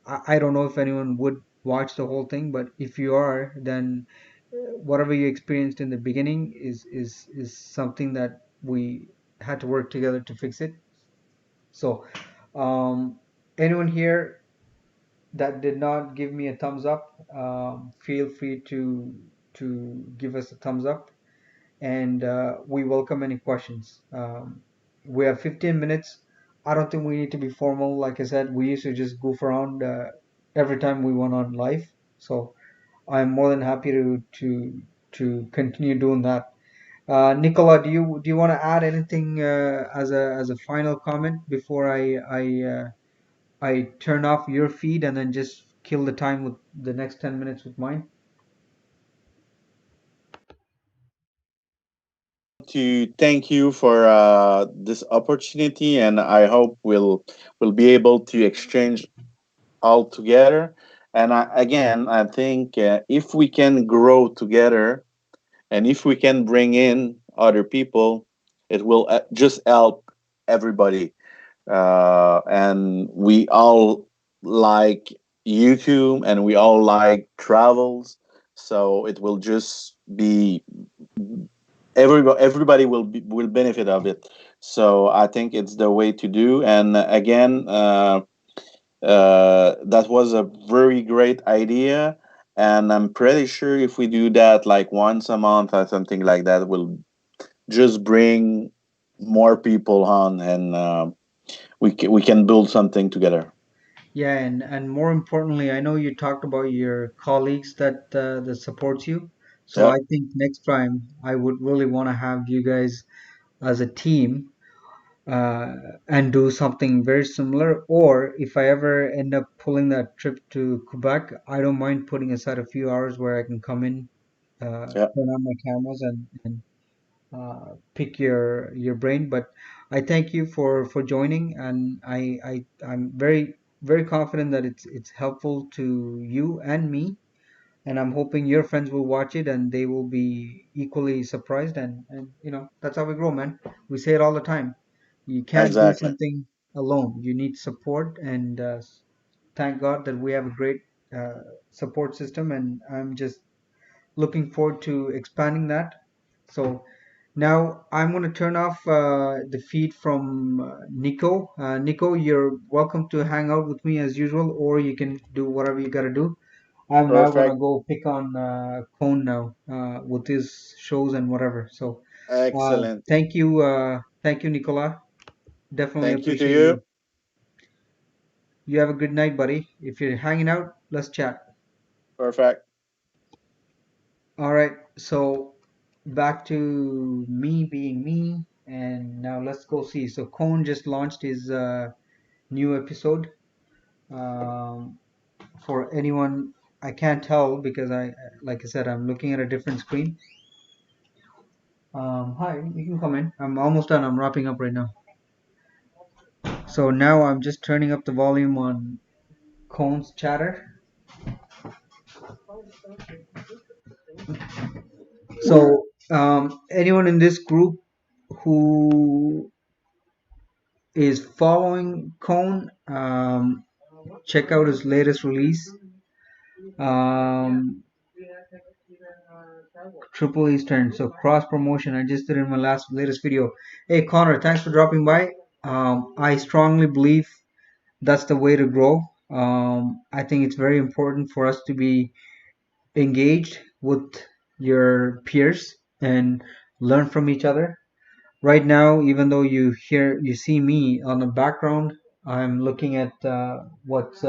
I don't know if anyone would watch the whole thing, but if you are, then whatever you experienced in the beginning is something that we had to work together to fix it. So anyone here that did not give me a thumbs up, feel free to give us a thumbs up, and we welcome any questions. We have 15 minutes. I don't think we need to be formal. Like I said, we used to just goof around every time we went on live. So I'm more than happy to continue doing that. Nicola, do you want to add anything as a final comment before I turn off your feed and then just kill the time with the next 10 minutes with mine? To thank you for this opportunity, and I hope we'll be able to exchange all together. And again, I think if we can grow together and if we can bring in other people, it will just help everybody. And we all like YouTube and we all like travels, so it will just be everybody will benefit of it. So I think it's the way to do. And again, that was a very great idea. And I'm pretty sure if we do that like once a month or something like that, will just bring more people on, and we can build something together. Yeah, and more importantly, I know you talked about your colleagues that supports you. So Yeah, I think next time I would really want to have you guys as a team uh, and do something very similar. Or if I ever end up pulling that trip to Quebec, I don't mind putting aside a few hours where I can come in, yeah, turn on my cameras and pick your brain. But I thank you for joining, and I'm very confident that it's helpful to you and me, and I'm hoping your friends will watch it and they will be equally surprised. And that's how we grow, man. We say it all the time. You can't do exactly, something alone. You need support, and thank God that we have a great support system. And I'm just looking forward to expanding that. So now I'm going to turn off the feed from Nico. Nico, you're welcome to hang out with me as usual, or you can do whatever you got to do. I'm now going to perfect, go pick on Cone now with his shows and whatever. So excellent. thank you, Nicola. Definitely Thank you to appreciate you. you. You have a good night, buddy. If you're hanging out, let's chat. Perfect. All right, so back to me being me, and now let's go see. So Cone just launched his new episode. Um, for anyone, I can't tell because like I said, I'm looking at a different screen. Hi, you can come in. I'm almost done. I'm wrapping up right now. So now I'm just turning up the volume on Cone's chatter. So anyone in this group who is following Cone, check out his latest release. Um, Triple Eastern. So cross promotion. I just did it in my latest video. Hey Connor, thanks for dropping by. I strongly believe that's the way to grow. I think it's very important for us to be engaged with your peers and learn from each other. Right now, even though you see me on the background, I'm looking at what's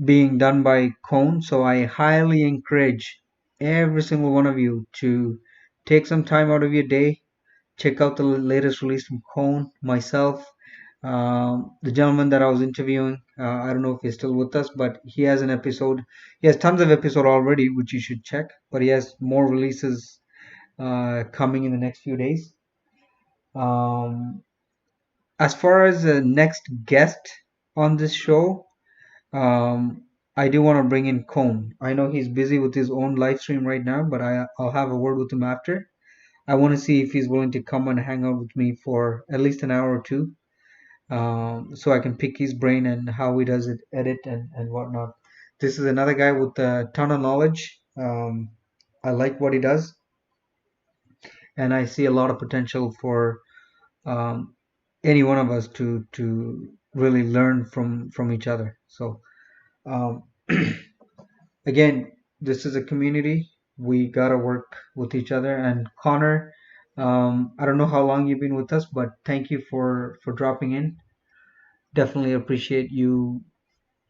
being done by Cone. So I highly encourage every single one of you to take some time out of your day, check out the latest release from Cone, myself, the gentleman that I was interviewing. I don't know if he's still with us, but he has an episode. He has tons of episode already, which you should check. But he has more releases coming in the next few days. Um, as far as the next guest on this show, um, I do want to bring in Cone. I know he's busy with his own live stream right now, but I'll have a word with him after. I want to see if he's willing to come and hang out with me for at least an hour or two, so I can pick his brain and how he does it, edit and whatnot. This is another guy with a ton of knowledge. I like what he does, and I see a lot of potential for um, any one of us to really learn from each other. So um, again, this is a community. We gotta work with each other. And Connor, I don't know how long you've been with us, but thank you for dropping in. Definitely appreciate you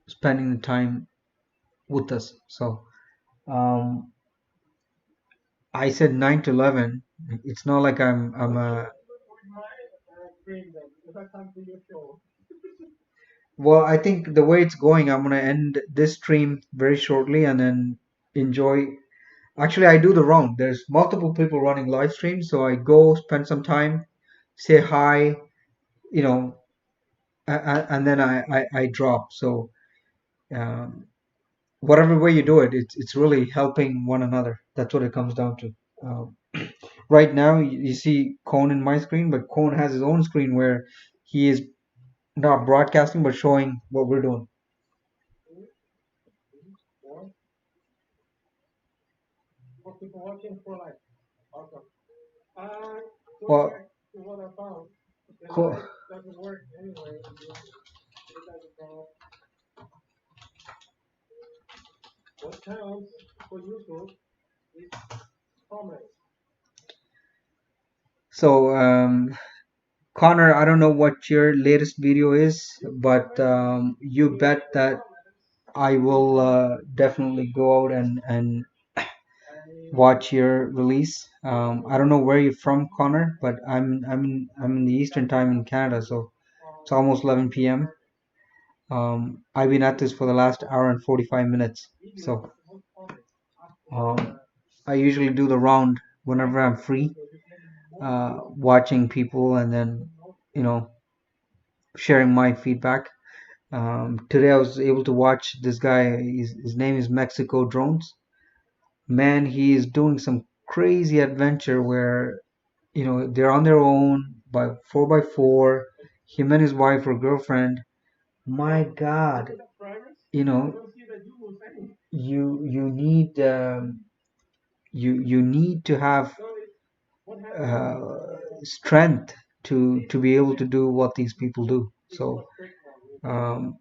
spending the time with us. So um, I said 9 to 11. It's not like I'm a well. I think the way it's going, I'm gonna end this stream very shortly and then enjoy. Actually, I do the wrong. There's multiple people running live streams, so I go spend some time, say hi, you know, and then I drop. So um, whatever way you do it, it's really helping one another. That's what it comes down to. Um, right now, you see Cone in my screen, but Cone has his own screen where he is not broadcasting but showing what we're doing. Well, cool. So, Connor, I don't know what your latest video is, but you bet that I will definitely go out and watch your release. I don't know where you're from, Connor, but I'm in the Eastern time in Canada, so it's almost 11 p.m. I've been at this for the last hour and 45 minutes. So um, I usually do the round whenever I'm free, watching people and then, you know, sharing my feedback. Today I was able to watch this guy. His name is Mexico Drones. Man, he is doing some crazy adventure where, you know, they're on their own by 4x4. Him and his wife or girlfriend. My God, you know, you need you need to have uh, strength to be able to do what these people do. So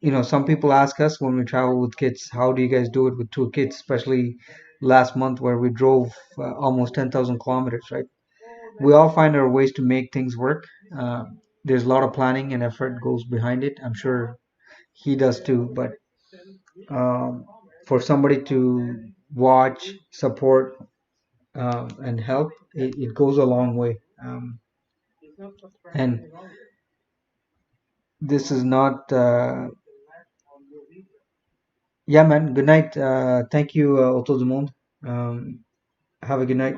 you know, some people ask us when we travel with kids, how do you guys do it with two kids, especially last month where we drove almost 10,000 kilometers, right? We all find our ways to make things work. There's a lot of planning and effort goes behind it. I'm sure he does too, but um, for somebody to watch, support, and help, it goes a long way. And this is not, yeah, man. Good night. Thank you, Autour du Monde. Um, have a good night.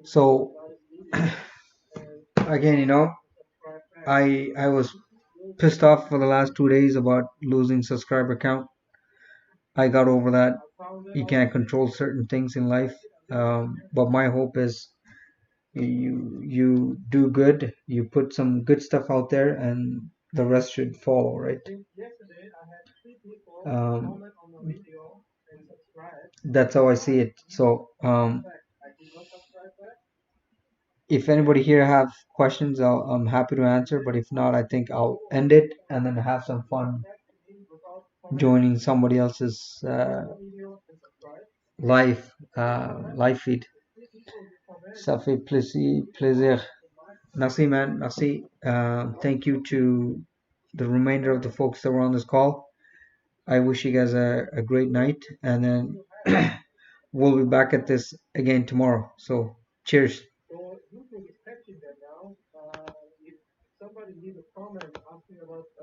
So, again, you know, I was pissed off for the last 2 days about losing subscriber count. I got over that. You can't control certain things in life. But my hope is you do good, you put some good stuff out there, and the rest should follow, right? Um, that's how I see it. So if anybody here have questions, I'm happy to answer. But if not, I think I'll end it and then have some fun joining somebody else's live feed. Ça fait plaisir. Merci, man. Merci. Thank you to the remainder of the folks that were on this call. I wish you guys a great night, and then we'll be back at this again tomorrow. So, cheers.